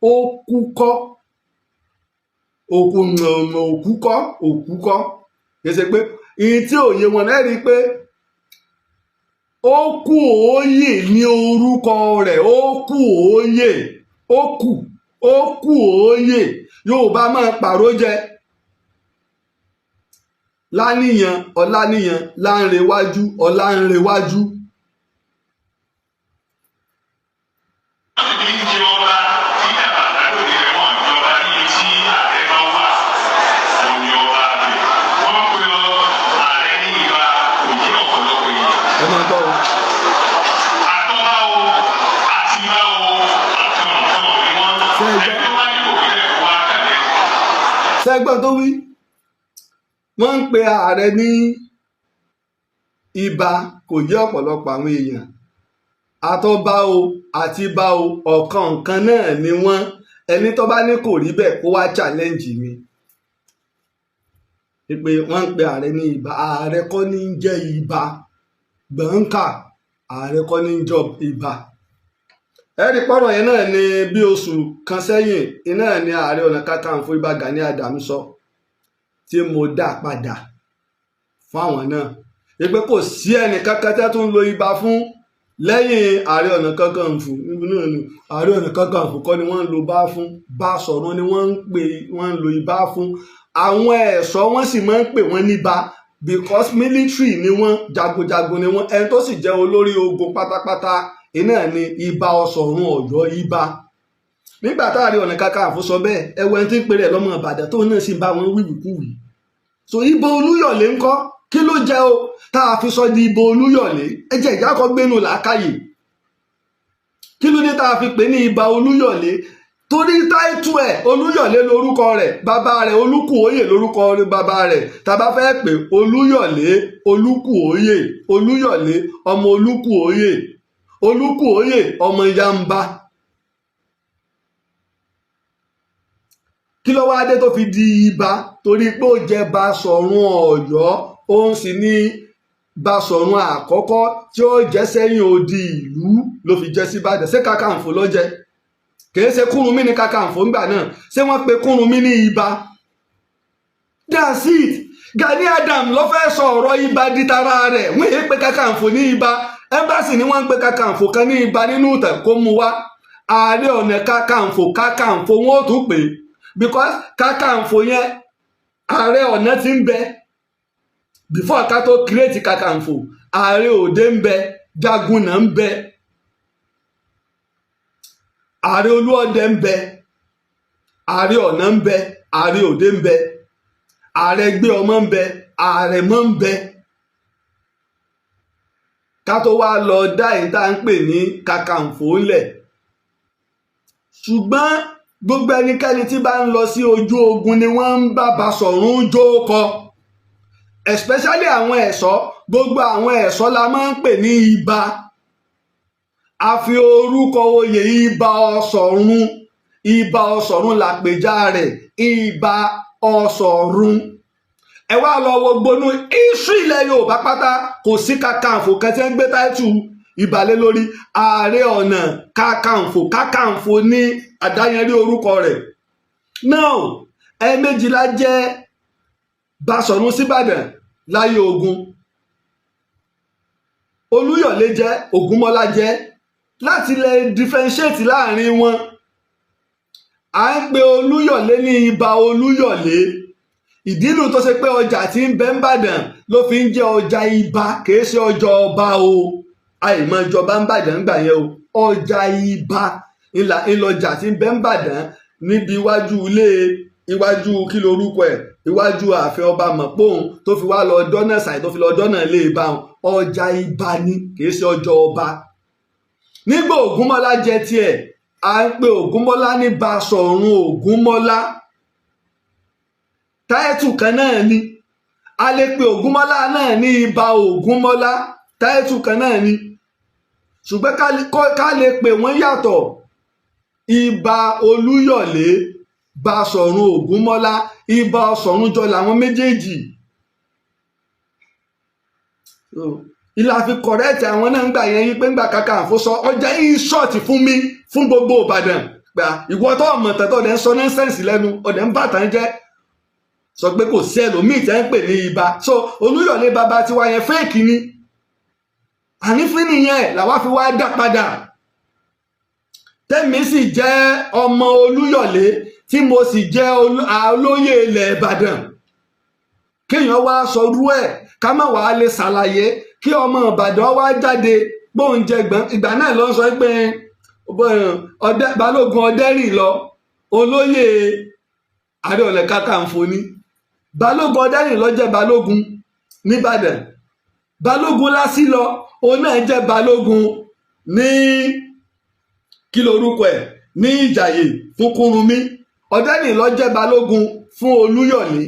Speaker 3: ó kú kọ́ òkú kọ́ kì í ṣe pé ìyìn tí òye wọn náà rí i pé ó kú òóyè ní orúkọ rẹ̀ ó kú òóyè ó kú òóyè Yorùbá máa pàrọ̀ jẹ láníyàn ọláníyàn láńrewájú ọlánrewájú. Sẹ́gbọ́n tó wí wọ́n ń pe ààrẹ ní ibà kò yé ọ̀pọ̀lọpọ̀ àwọn èèyàn àtọ́ba o àti ibà o ọ̀kan nǹkan náà ni wọ́n. Ẹni tó bá ní kò rí bẹ́ẹ̀ kó wá challenge mi pé wọ́n ń pe ààrẹ ní ibà. Ààrẹ kọ́ ní ń jẹ́ ibà gbọ̀ǹkà, ààrẹ kọ́ ní ń jọ ibà. Ẹ̀rí pọ̀rọ̀ yẹn náà ni bí oṣù kan sẹ́yìn iná ni Ààrẹ Ọ̀nà Kakanfò Ìbà Gani Adams sọ tí mo dá padà fáwọn náà pé kò sí ẹnì kankan tẹ́ tó ń lo ibà fún lẹ́yìn Ààrẹ Ọ̀nà Kakanfò. Ààrẹ Ọ̀nà Kakanfò kọ́ ni wọ́n ń lo bá fún, Basọ̀run ni wọ́n ń lo ibà fún. Àwọn ẹ̀ṣọ́ wọ́n sì máa ń pè wọ́n níbà because military ni wọ́n, jagunjagun ni wọ́n. Ẹni tó sì jẹ́ olórí ogun pátápátá iná ni Ìbà Ọ̀ṣọ̀run Ọ̀yọ́ ibà. Nígbà tá Ààrẹ Ọ̀nà Kakanfò sọ bẹ́ẹ̀ ẹwẹ́ tí ń pèrè ẹ̀ lọ́mọ Ìbàdàn tó náà sì bá wọn wíwìkúwì. So Ìbà Olúyọ̀lé ńkọ́ kí ló jẹ́ o tá a fi sọ di Ìbà Olúyọ̀lé? Ẹ jẹ́ ìjà kọ́ gbénu làákàyè. Kí ló dé tá a fi pè ní Ìbà Olúyọ̀lé? Torí táìtù ẹ̀ Olúyọ̀lé lórúkọ rẹ̀, bàbá rẹ̀ Olúkùóyè lórúkọ bàbá rẹ̀. Tá a bá fẹ́ pè Olúyọ̀lé Olúkùóyè, Olúyọ̀lé ọmọ Olúkùóyè, Olúkùóyè ọmọ Yamba. Kí ló wá dé tó fi di ibà? Torí pé ó jẹ Basọ̀run Ọ̀yọ́, òun sì ní Basọ̀run àkọ́kọ́ tí ó jẹ́ sẹ́yìn odi ìlú ló fi jẹ́ sí Ìbàdàn. Ṣé Kakanfò ló jẹ? Kìí ṣe Kúrúnmí ní Kakanfò ńgbà náà. Ṣé wọ́n pe Kúrúnmí ní ibà? That's it. Gani Adams ló fẹ́ sọ ọ̀rọ̀ ibà di tara rẹ̀. Wọ́n èé pe Kakanfò ní ibà. Ẹ́mbásì ni wọ́n ń pe Kakanfò kan ní ibà nínú ìtàn kó mu wá. Ààrẹ Ọ̀nà Kakanfò wọn ò tún pè é because Kakanfò yẹn Ààrẹ Ọ̀nà ti ń bẹ before ká tó create Kakanfò. Ààrẹ Òde ń bẹ, Jagun náà ń bẹ, Ààrẹ Olúọdẹ ń bẹ, Ààrẹ Ọ̀nà ń bẹ, Ààrẹ Òde ń bẹ, Ààrẹ Gbé Ọmọ ń bẹ, Ààrẹ Mọ́ ń bẹ. Ká tó wá lọ dá èyí tá à ń pè ní Kakanfò ńlẹ̀. Ṣùgbọ́n gbogbo ẹnikẹ́ni tí bá ń lọ sí ojú ogun ni wọ́n ń bá Basọ̀run jókòó, especially àwọn ẹ̀ṣọ́. Gbogbo àwọn ẹ̀ṣọ́ la máa ń pè ní ibà. A fi orúkọ oyè Ìbà Ọ̀ṣọ̀run, Ìbà Ọ̀ṣọ̀run làpèjá rẹ̀, Ìbà Ọ̀ṣọ̀run. Ẹ wá lọ wo gbónú history ilẹ̀ Yorùbá pátá, kò sí Kakanfò kan tí ń gbé táìtù ìbàlẹ̀ lórí. Ààrẹ Ọ̀nà Kakanfò ní àdáyẹnrí orúkọ rẹ̀. Now ẹ̀ẹ̀mejìlá jẹ́ Basọ̀run síbàdàn láyé ogun. Olúyọ̀lé jẹ́, Ògúnmọ́lá jẹ́. Láti lè differentiate láàrin wọn, à ń pe Olúyọ̀lé ní Ìbà Olúyọ̀lé. Ìdínú tó ṣe pé ọjà tí ń bẹ ń Bàdàn ló fi ń jẹ́ ọjà ibà, kìí ṣe ọjà ọba o. Àìmọ̀ ìjọba ń Bàdàn gbà yẹn o. Ọjà ibà ńlọjà tí ń bẹ ń Bàdàn níbi iwájú kí lorúkọ ẹ̀, iwájú ààfin ọba Mọ̀póhùn tó fi wá lọ dọ́nà ṣàì tó fi lọ dọ́nà ilé ibà wọn. Ọjà ibà ni kìí ṣe ọjà ọba. Nígbà Ògúnmọ́lá jẹ tiẹ̀, à ń pe Ògúnmọ́lá ní Basọ̀run Ògúnmọ́lá. Táìtù kan náà ni. A lè pe Ògúnmọ́lá náà ní Ìbà Ògúnmọ́lá. Táìtù kan náà ni. Ṣùgbọ́n ká lè pè wọ́n yàtọ̀. Ìbà Olúyọ̀lé, Basọ̀run Ògúnmọ́lá, Ìbà Ọ̀ṣọ̀run jọ làwọn méjèèjì. Ìlà fi correct àwọn náà ń gbà yẹn yí pé ń gbà Kakanfò sọ ọjà in short fún mi fún gbogbo Ìbàdàn. Gbà ìwọ tó ọmọ tẹ̀tọ̀ ọ̀dẹ̀ ń sọ nonsense lẹ́nu, ọ̀dẹ̀ ń bàtàn jẹ́. Sọ pé kò sí ẹlòmíì tẹ́ ń pè ní ibà. So Olúyọ̀lé bàbá tiwa yẹn fake ni. Ànífín nìyẹn làwa fi wá dá padà. Tẹ́mi sì jẹ́ ọmọ Olúyọ̀lé tí mo sì jẹ́ olóyè ilẹ̀ Ìbàdàn. kéèyàn wá sọrú ẹ̀ ká má wàá lè ṣàlàyé kí ọmọ Ìbàdàn wá jáde gbóúnjẹ gbọ̀n ìgbà náà ló ń sọ pé Balógun Ọdẹ́rìnlọ olóyè Ààrẹ Ọ̀nà Kakanfò ni Balógun Ọdẹ́rìnlọ jẹ́ balógun nìbàdàn Balógun Lásìlọ òun náà jẹ́ balógun ní kí lorúkọ ẹ̀ ní Ìjàyè fún Kúrúnmí Ọdẹ́rìnlọ jẹ́ balógun fún Olúyọ̀lé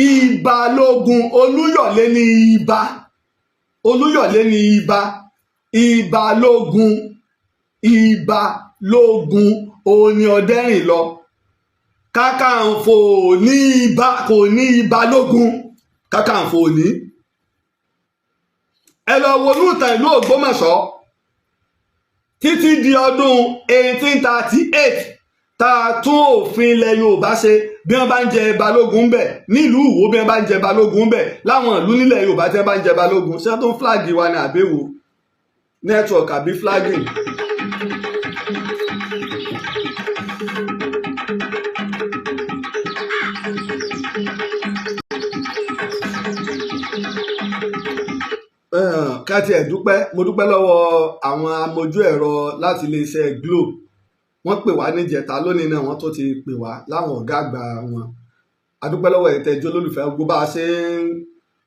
Speaker 3: Ìbálógun Olúyọ̀lé ní Ìbà Olúyọ̀lé ní Ìbà Ìbálógun òun ni Ọdẹ́rìnlọ Kakanfò ní Ìbà kò ní Ìbálógun Kakanfò ní. Ẹ lọ wo núùtàn ìlú Ògbómọ̀ṣọ́ títí di ọdún 1838 tá a tún òfin ilẹ̀ Yorùbá ṣe bí wọ́n bá ń jẹ balógun bẹ̀ nílùú Ìwó bí wọ́n bá ń jẹ balógun bẹ̀ láwọn ìlú nílẹ̀ Yorùbá tí wọ́n bá ń jẹ balógun ṣé tó ń fúláàgì wa ní àbẹ̀wò network àbí flagging. káti ẹ̀ dúpẹ́ mo dúpẹ́ lọ́wọ́ àwọn amójú ẹ̀rọ láti iléeṣẹ́ Glo wọ́n pè wá níjẹta lónìí náà wọ́n tó ti pè wá láwọn ọ̀gá àgbà wọn adúpẹ́ lọ́wọ́ ìtẹ́jú olólùfẹ́ gbogbo bá a ṣe ń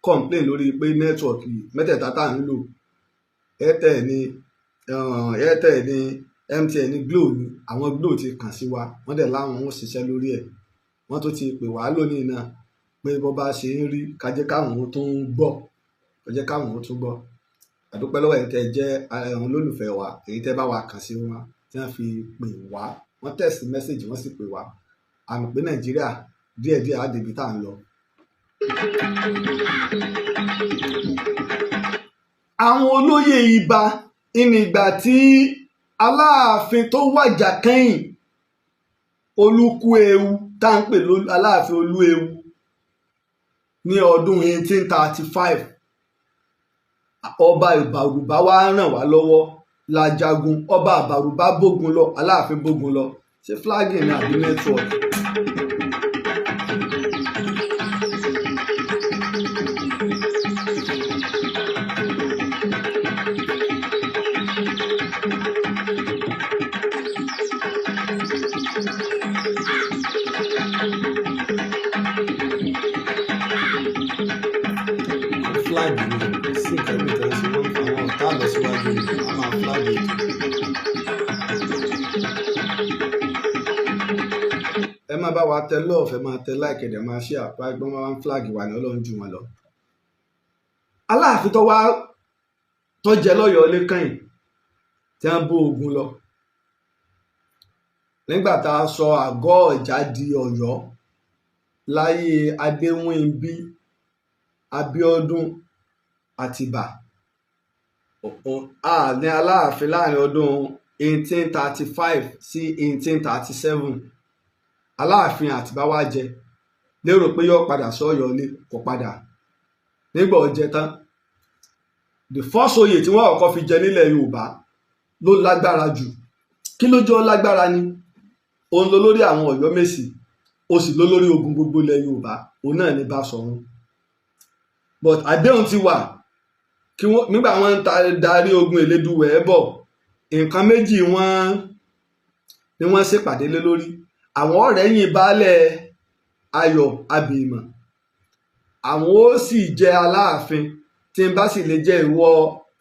Speaker 3: complain lórí pé nẹ́tíwọ̀kì mẹ́tẹ̀ẹ̀ta tá à ń lò Airtel ni MTN ní Glo ni àwọn Glo ti kàn sí wa wọ́n dẹ̀ láwọn ń ṣiṣẹ́ lórí ẹ̀ wọ́n tó ti pè wá lónìí náà pé bó bá ṣe ń rí kájẹ́ káwọn tó ń gbọ́ kájẹ́ káwọn tó gbọ́ àdúpẹ́ lọ́wọ́ ẹ̀ tẹ́ jẹ́ àwọn olólùfẹ́ wa èyí tẹ́ bá wa kàn sí wọn tí wọ́n fi pè wá wọ́n tẹ̀sí mẹ́sẹ̀gì wọ́n sì pè wá àmì pé Nàìjíríà díẹ̀díẹ̀ á débi tá à ń lọ. àwọn olóyè Ìbà ìnìgbà tí Aláàfin tó wàjà kẹ́yìn Olúkúewu tá à ń pè Aláàfin Olúewu ní ọdún 1835 ọba Ìbàrùbá wá ràn wá lọ́wọ́ la jagun ọba Ìbàrùbá bógun lọ Aláàfin bógun lọ ṣé flagging ní àbí network. flag ni sí kẹ́mi tẹ̀lé sí wọn àwọn ọ̀tá lọ síwájú ni a máa flag it. ẹ má bá wa tẹ love ẹ máa tẹ like ẹ̀dẹ̀ máa share àpá ẹgbọ́n máa ń flag wà ní Ọlọ́run jù wọn lọ. Aláàfin tó wá tó jẹ lọ́yọ̀ọ́ lẹ́kàn tí wọ́n bó ogun lọ nígbà tá a sọ àgọ́ Ọ̀jà di Ọ̀yọ́ láyé Adéwìnbí Abíọ́dún Àtìbà ní Aláàfin láàrin ọdún 1835 sí 1837 Aláàfin Àtìbà wá jẹ lérò pé yóò padà sọ́yọ́ lé kò padà nígbà ó jẹ tán the first oyè tí wọ́n kọ́kọ́ fi jẹ nílẹ̀ Yorùbá ló lágbára jù kí ló jọ lágbára ni òun ló lórí àwọn Ọ̀yọ́mèsì ó sì ló lórí ogun gbogbo ilẹ̀ Yorùbá òun náà ní Báṣọ̀run but àdéhùn ti wà kí wọ́n nígbà wọ́n ń darí ogun Elédùwẹ̀ bọ̀ nǹkan méjì ni wọ́n ṣèpàdé lé lórí àwọn ọ̀rẹ́ yìn baálẹ̀ Ayọ̀ Abìímọ̀ àwọn ó sì jẹ Aláàfin tí n bá sì lè jẹ ìwọ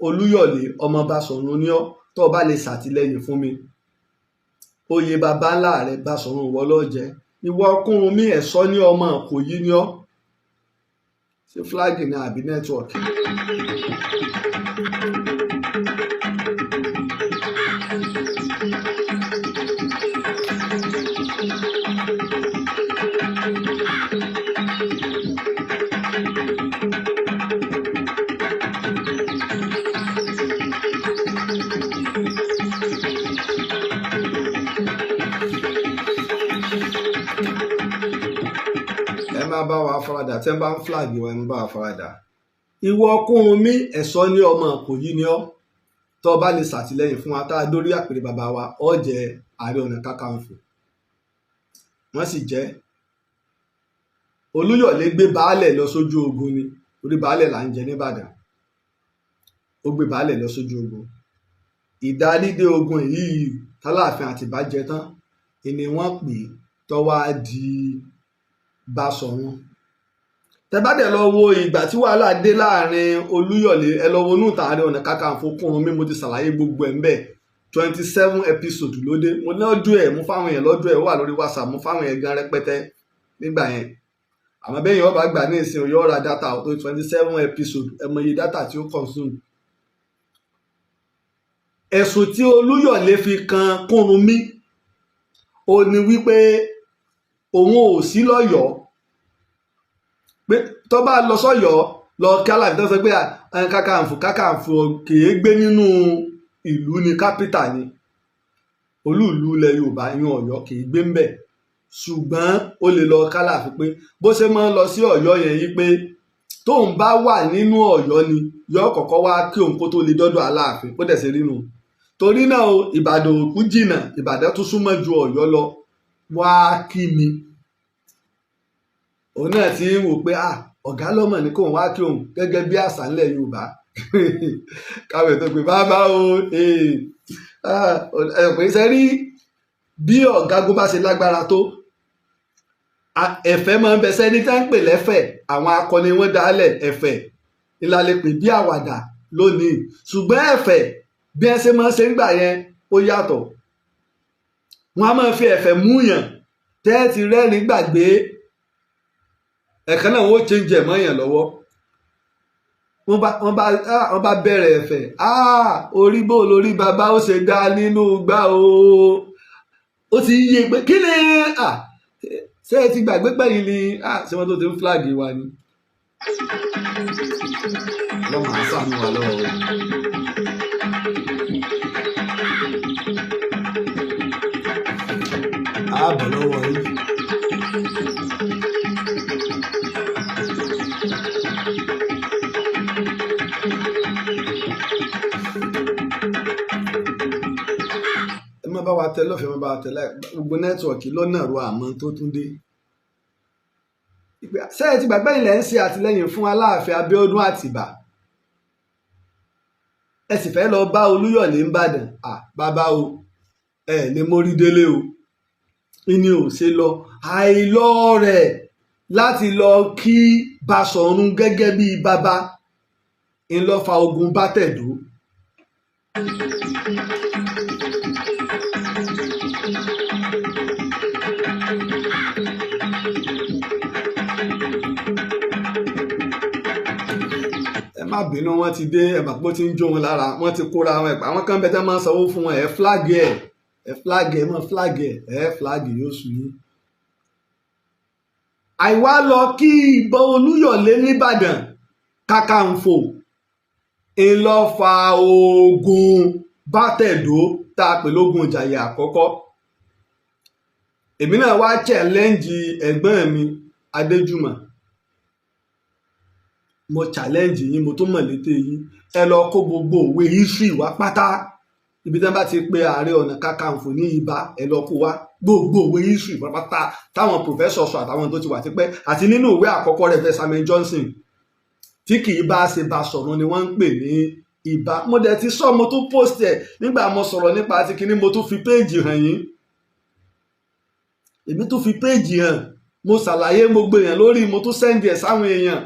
Speaker 3: Olúyọ̀lé ọmọ Báṣọ̀run ní ọ tó bá lè ṣàtìlẹ́yìn fún mi oyè bàbá ńlá rẹ Báṣọ̀run ìwọ ló jẹ ìwọ Kúrúnmí ẹ̀ṣọ́ ní ọmọ Ìkòyí ní ọ ṣe flag ní àbí network. Bá wa faradà tẹ́ ń bá ń flag wa ń bá wa faradà ìwọ Kúrúnmí ẹ̀ṣọ́ ní ọmọ Ìkòyí ni ọ́ tó bá lè ṣàtìlẹ́yìn fún wa tá a dórí àpèrè bàbá wa ó jẹ Ààrẹ Ọ̀nà Kakanfò wọ́n sì jẹ́ Olúyọ̀lé gbé baálẹ̀ lọ sójú ogun ni, orí baálẹ̀ là ń jẹ nìbàdàn, ó gbé baálẹ̀ lọ sójú ogun. Ìdarídé ogun yìí tálàfin Àtìbá jẹ tán ni wọ́n pè tó wá di Báṣọ̀run. Tẹ́ bá dẹ̀ lọ wo ìgbà tí wàhálà dé láàrin Olúyọ̀lé, ẹ lọ wo inú ìtàn Ààrẹ Ọ̀nà Kakanfò Kúrunmí, mo ti ṣàlàyé gbogbo ẹ̀ ń bẹ̀. 27 episode ló dé, mo lọ́dún ẹ̀ mú fáwọn èèyàn lọ́dún ẹ̀, ó wà lórí WhatsApp mú fáwọn èèyàn gan rẹpẹtẹ nígbà yẹn. Àmọ́ bẹ́ẹ̀ yẹn ọba gbà ní ìsìn yóò ra data tó 27 episode, ẹ mọ iye data tí ó consume. Ẹ̀sùn tí Olúyọ̀lé fi kan Kúrunmí ó ní wípé òun ò sí lọ́yọ̀ọ́, pé tó bá lọ sọ́yọ̀ọ́ lọ kí aláàfin tó sọ pé Kakanfò kìí gbé nínú ìlú ní kápítà ni, olúùlú ilẹ̀ Yorùbá ìyẹn Ọ̀yọ́ kìí gbé ń bẹ̀, ṣùgbọ́n ó lè lọ kálàfin pé bó ṣe máa ń lọ sí Ọ̀yọ́ yẹn yí pé tóun bá wà nínú Ọ̀yọ́ ni yóò kọ́kọ́ wá kí òun kó tó lè dọ́dọ̀ Aláàfin, ó dẹ̀ ṣe rí nu. Torí náà o, Ìbàdàn ò kú jìnnà, Ìbàdàn tún súnmọ́ ju Ọ̀yọ́ lọ, wá kí mi. Òun náà ti ń wò pé ọ̀gá lọ́mọ ní kóun wá kí òun gẹ́gẹ́ bí àṣà ńlẹ̀ Yorùbá. Káwé tó pé bàbá o ẹ̀pẹ́ iṣẹ́ rí bí ọ̀gágun bá ṣe lágbára tó, ẹ̀fẹ̀ máa ń bẹ sẹ́ni tá ń pè lẹ́fẹ̀, àwọn akọni wọn dálẹ̀ ẹ̀fẹ̀ ìlàlẹ̀ pè bí àwàdà lónìí, ṣùgbọ́n ẹ̀fẹ̀ bí ẹ ṣe máa ń ṣe ń gbà yẹn ó yàtọ̀. Wọ́n á máa fi ẹ̀fẹ̀ múyàn tẹ́ẹ̀tì rẹ́rìn gbàgbé, ẹ̀kan náà wọ́n change ẹ̀ mọ́yàn lọ́wọ́. Wọ́n bá bẹ̀rẹ̀ ẹ̀fẹ̀, orí bó lórí bàbá ó ṣe dá nínú gbá o, ó ti yé pé kí ni ṣé ẹ ti gbàgbé pẹ̀yìn ni ṣé wọ́n tó ti ń flag wa ni. Lọ́mọ àṣàmù wà lọ́wọ́ rẹ̀. Ààbọ̀ lọ́wọ́ yìí. Bá wa tẹ lọ́fẹ̀ẹ́ máa bá wa tẹ láì gbogbo nẹ́tíwọ̀kì lọ́nà ro àmọ́ tó tún dé. Ṣé ẹ ti gbàgbé ilẹ̀ ń ṣe àtìlẹ́yìn fún Aláàfin Abíọ́dún Àtìbà, ẹ sì fẹ́ lọ bá Olúyọ̀lé ńbàdàn, bàbá o ẹ lè mórí délé o, ìní ò ṣe lọ àìlọ rẹ̀ láti lọ kí Báṣọ̀run gẹ́gẹ́ bí bàbá ńlọ fa ogun bá tẹ̀dó. Má bínú, wọ́n ti dé ẹ̀bà pé ó ti ń jó wọn lára, wọ́n ti kóra wọn ẹ̀pà, àwọn kan bẹ́ẹ̀ tẹ́ máa ń sanwó fún wọn, ẹ̀ flag mọ́ flag ẹ̀ flag yóò sùn yín. Àìwá lọ kí ìbọn Olúyọ̀lé nìbàdàn Kakanfò ńlọ fa ogun bátẹ̀dó tá a pè lógun Ìjàyè àkọ́kọ́. Èmi náà wá challenge ẹ̀gbọ́n mi Adéjùmọ̀, mo challenge yín, mo tún mọ̀ létè yín, ẹ lọ kó gbogbo òwe history wá pátá, ibi tí wọ́n bá ti pe Ààrẹ Ọ̀nà Kakanfò ní ibà, ẹ lọ kó wá gbogbo òwe history pátá táwọn professor sọ àtàwọn tó ti wà tipẹ́, àti nínú ìwé àkọ́kọ́ rẹ̀ fẹ́ Samuel Johnson tí kì í bá ṣe Báṣọ̀run ni wọ́n ń pè ní ibà. Mo dẹ̀ ti sọ, mo tún post ẹ̀ nígbà mo sọ̀rọ̀ nípa ti kíní, mo tún fi péèjì hàn yín, èmi tún fi péèjì hàn, mo ṣàlàyé gbogbo èèyàn lórí, mo tún sẹ́ndì ẹ̀ sáwọn èèyàn.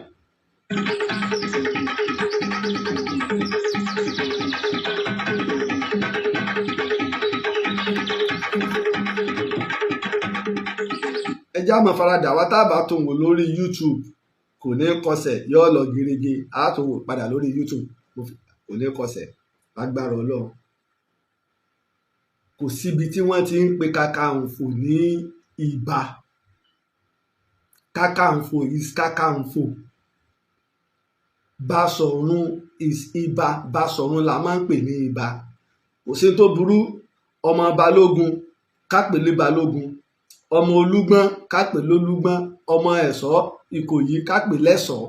Speaker 3: Ẹjẹ́ àmọ́ faradà wá tá a bá tún wò lórí YouTube kò ní kọsẹ̀, yóò lọ gerege, a tún wò padà lórí YouTube kò ní kọsẹ̀ lágbára Ọlọ́run. Kò síbi tí wọ́n ti ń pe Kakanfò ní ibà. Kakanfò is Kakanfò. Báṣọ̀run is ibà. Báṣọ̀run la máa ń pè ní ibà. Kò sí tó burú, ọmọ Balógun ká pè lé Balógun, ọmọ Olúgbọ́n ká pè lólúgbọ́n, ọmọ Ẹ̀ṣọ́ Ìkòyí ká pè lẹ́ṣọ̀ọ́.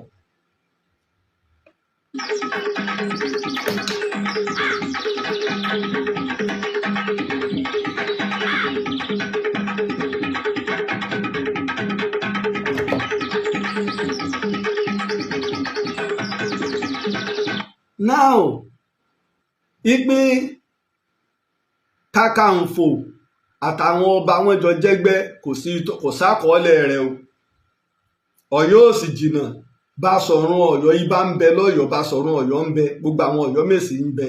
Speaker 3: now ìpín Kakanfò àtàwọn ọba wọn jọ jẹ́gbẹ́ kò sákọọ́lẹ̀ rẹ̀ o. Ọ̀yọ́ ò sì jìnnà, Basọ̀run Ọ̀yọ́ ibà ń bẹ lọ́yọ̀ọ́, Basọ̀run Ọ̀yọ́ ń bẹ, gbogbo àwọn Ọ̀yọ́ Mèsì ń bẹ,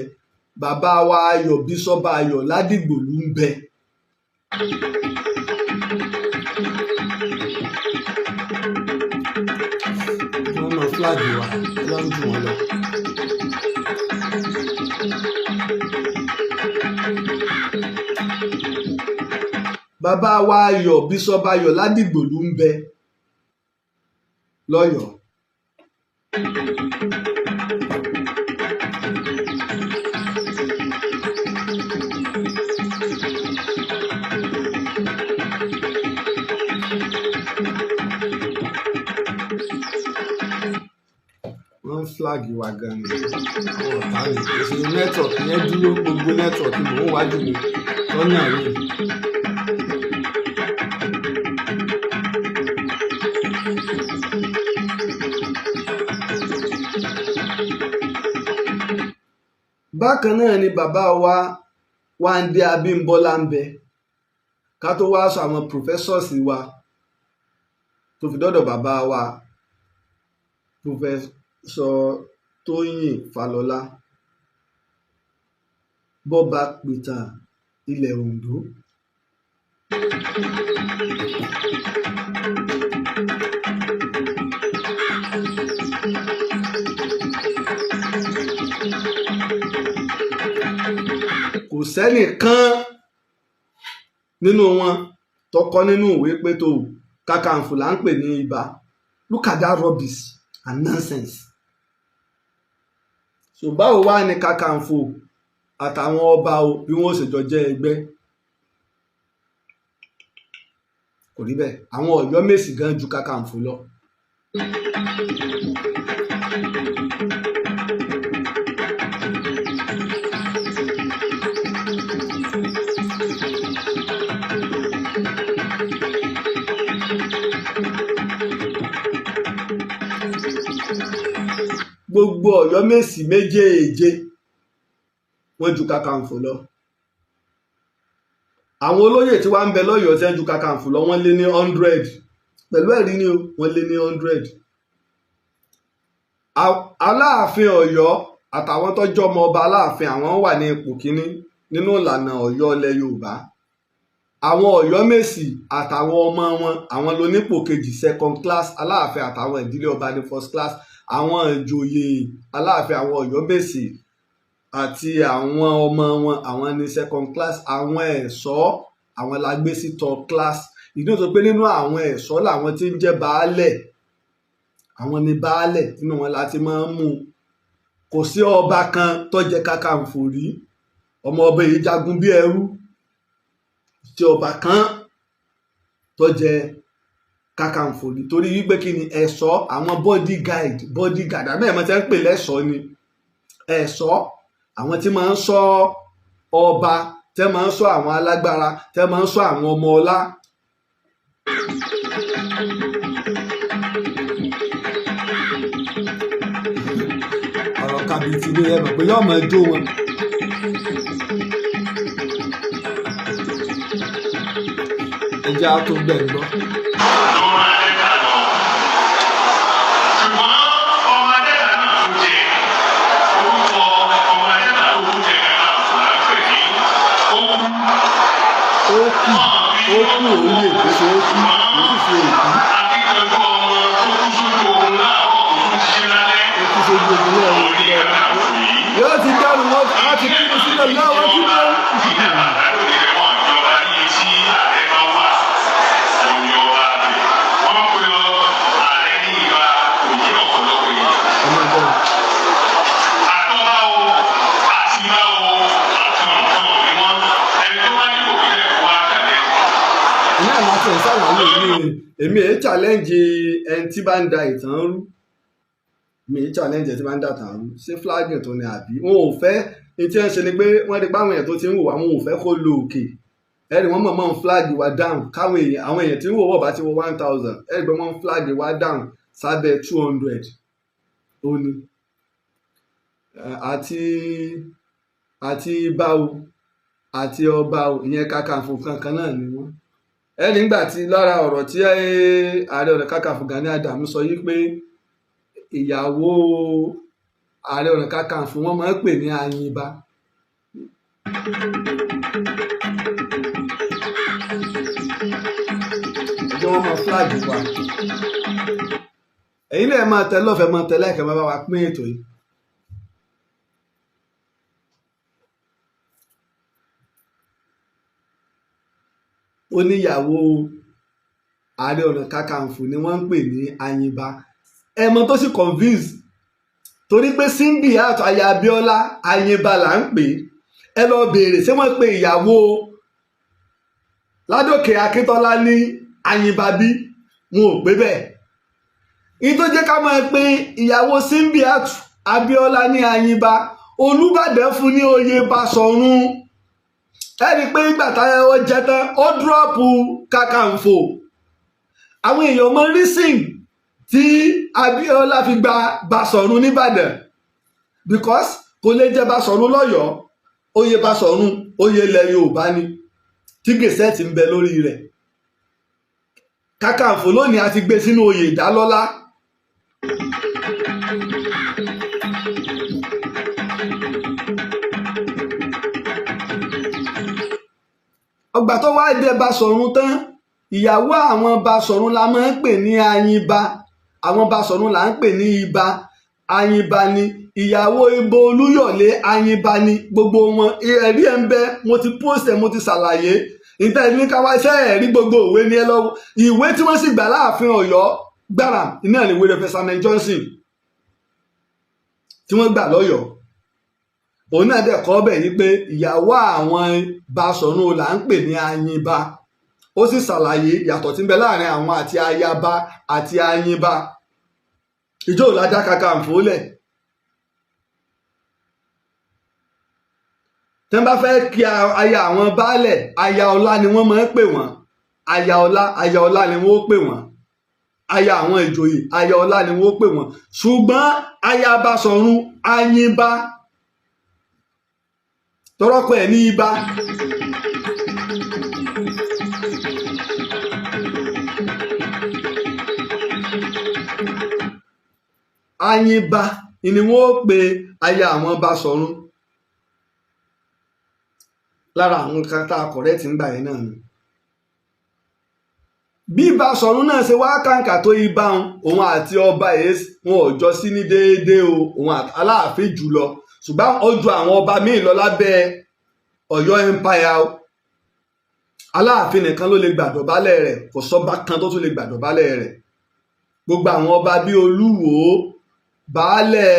Speaker 3: bàbá wa Ayọ̀ Bísọ́bà Ayọ̀ Ládìgbòlú ń bẹ. Wọ́n mọ fúláàgì wa lọ́rùn jù wọ́n lọ. Bàbá wa Ayọ̀ Bísọ́bà Ayọ̀ Ládìgbòlú ń bẹ lọ́yọ̀ọ́. Wọ́n fúláàgì wa gan ni àwọn ọ̀tá ni èsì nẹ́tíwọ̀kì yẹn dúró, gbogbo nẹ́tíwọ̀kì mò ń wájú mi lọ́nà yìí. Bákan náà ni bàbá wa Wándé Abímbọ́lá ń bẹ, ká tó wá sọ àwọn professors wa tó fi dọ́dọ̀ bàbá wa Professor Tóyìn Fálọlá, bọ́ba pìtàn ilẹ̀ Oǹdó. Kò sẹ́nìkan nínú wọn tó kọ nínú ìwé pé tó Kakanfò là ń pè ní ibà. Look at that rubbish and nonsense. So báwo wá ní Kakanfò àtàwọn ọba o bí wọ́n ṣe jọ jẹ́ ẹgbẹ́? Kò rí bẹ́ẹ̀, àwọn Ọ̀yọ́ Mèsì gan ju Kakanfò lọ. Gbogbo Ọ̀yọ́ Mèsì méjèèje wọ́n ju Kakanfò lọ. Àwọn olóyè tí wàá ń bẹ lọ́yọ̀ọ́ tí wọ́n ju Kakanfò lọ wọ́n lé ní 100, pẹ̀lú ẹ̀rí ni o, wọ́n lé ní 100. Aláàfin Ọ̀yọ́ àtàwọn tọ́jọ́ ọmọ ọba Aláàfin àwọn wà ní ipò kíní nínú ìlànà Ọ̀yọ́ ilẹ̀ Yorùbá. Àwọn Ọ̀yọ́ Mèsì àtàwọn ọmọ wọn àwọn ló nípò kejì second class, Aláàfin àtàwọn ìdílé ọba ní first class. Àwọn ìjòyè Aláàfin àwọn Ọ̀yọ́ Mèsì àti àwọn ọmọ wọn àwọn ní second class. Àwọn ẹ̀ṣọ́ àwọn la gbé sí third class. Ìdí tó pé nínú àwọn ẹ̀ṣọ́ làwọn tí ń jẹ́ baálẹ̀, àwọn ní baálẹ̀ nínú wọn láti máa ń mú. Kò sí ọba kan tó jẹ Kakanfò rí, ọmọ ọba yìí jagun bí ẹrú. Tí ọba kan tó jẹ Kakanfò nítorí wípé kí ni ẹ̀ṣọ́ àwọn bodyguard àbẹ́ ẹ̀mọ́ tí wọ́n ń pè lẹ́ṣọ́ ni ẹ̀ṣọ́ àwọn tí máa ń ṣọ́ ọba, tí máa ń ṣọ́ àwọn alágbára, tí máa ń ṣọ́ àwọn ọmọ ọlá. Ọ̀rọ̀ kàbìtì ni ẹ mọ̀ pé yóò máa jó wọn. Ẹ jẹ́ á tó bẹ̀ ń gbọ́. Ó kú òye tó ṣe é kú, ó sì ṣe èkú. Ó ti ṣe gbogbo náà yóò ti dárò wọn á ti kí ní sílẹ̀ náà wọ́n ti dé. Èmi èé challenge ẹni tí bá ń da ìtàn rú, mi èé challenge ẹni tí bá ń da ìtàn rú, ṣé flagging tó ní àbí wọn ò fẹ́ ní tí wọ́n ṣe ni pé wọ́n rí páwọn èèyàn tó ti ń wò wá wọn ò fẹ́ kó lo òkè. Ẹ̀rí wọ́n mọ̀ọ́mọ̀ ń flag wa down káwọn èèyàn àwọn èèyàn tí ń wò wọ̀ bá ti wọ 1000 ẹ̀rí pé wọ́n ń flag wa down sábẹ́ 200 ó ní. àti báwo àti ọba ìyẹn Kakanfò kankan náà ni wọ́n. Ẹni nígbà tí lára ọ̀rọ̀ tí Ààrẹ Ọ̀nà Kakanfò Gani Adams sọ yìí pé ìyàwó Ààrẹ Ọ̀nà Kakanfò wọ́n máa ń pè ní ayinba. Ẹjọ́ wọn máa flag wa. Ẹ̀yin náà máa tẹ lọ́fẹ̀ẹ́ máa tẹ láìka bàbá wa pín ètò yìí. Ó níyàwó Ààrẹ Ọ̀nà Kakanfò ni wọ́n ń pè ní ayinba. Ẹmọ tó sì convince torí pé Simbiat aya Abíọ́lá ayinba là ń pè. Ẹ lọ béèrè ṣé wọ́n pe ìyàwó Ládòkè Akíntọ́lá ní ayinba bí? Wọn ò pé bẹ́ẹ̀. Ní tó jẹ́ ká máa pe ìyàwó Simbiat Abíọ́lá ní ayinba, Olúbàdàn fún ní oyè Basọ̀run. Ẹni pé ìgbà táyà ó jẹ tán ó dúrọ́ọ̀pù Kakanfò. Àwọn èèyàn mọ rísìn tí Abíọ́lá fi gba Basọ̀run nìbàdàn because kò lè jẹ Basọ̀run lọ́yọ̀ọ́, oyè Basọ̀run oyè ilẹ̀ Yorùbá ni tí gèsè ti ń bẹ lórí rẹ̀. Kakanfò lónìí a ti gbé sínú oyè ìdálọ́lá. Ọgbà tó wá dé Basọ̀run tán, ìyàwó àwọn Basọ̀run la máa ń pè ní ayinba, àwọn Basọ̀run là ń pè ní iba, ayinba ni. Ìyàwó Ibo Olúyọ̀lé ayinba ni. Gbogbo wọn ẹ̀rí ẹ̀ ń bẹ, mo ti post ẹ̀, mo ti ṣàlàyé. Níta ẹni káwá iṣẹ́ ẹ̀rí gbogbo òwe ni ẹ lọ́wọ́. Ìwé tí wọ́n sì gbà láàfin Ọ̀yọ́ gbàrà iná ìwé rẹ̀ Samuel Johnson tí wọ́n gbà lọ́yọ̀ọ́. Òun náà dẹ̀ kọ́ bẹ̀ yí pé ìyàwó àwọn Basọ̀run là ń pè ní ayinba. Ó sì ṣàlàyé ìyàtọ̀ tí ń bẹ láàrin àwọn àti ayaba àti ayinba. Ìjọ ò lájà Kakanfò lẹ̀. Tẹ́ bá fẹ́ kí aya àwọn baálẹ̀, aya ọlá ni wọ́n máa ń pè wọ́n. Aya ọlá ni wọ́n ó pè wọ́n. Aya àwọn ìjòyè, aya ọlá ni wọ́n ó pè wọ́n. Ṣùgbọ́n aya Basọ̀run ayinba. Tọ́rọ́kọ ẹ̀ ní ibà. Ayinba ni wọ́n ó pe aya àwọn Basọ̀run. Lára àwọn kan tá a kọ̀rẹ́ tí ń gbà yẹn náà ni. Bí Basọ̀run náà ṣe wá kàǹkà tó ibà òun àti ọba èyí wọn ò jọ sí ní déédéé o, òun Aláàfin jùlọ. Ṣùgbọ́n ó ju àwọn ọba míì lọ lábẹ́ Ọ̀yọ́ empire o. Aláàfin nìkan ló lè gbàdọ̀bálẹ̀ rẹ̀, kò sọ́ba kan tó tún lè gbàdọ̀bálẹ̀ rẹ̀. Gbogbo àwọn ọba bíi Olúwo, baálẹ̀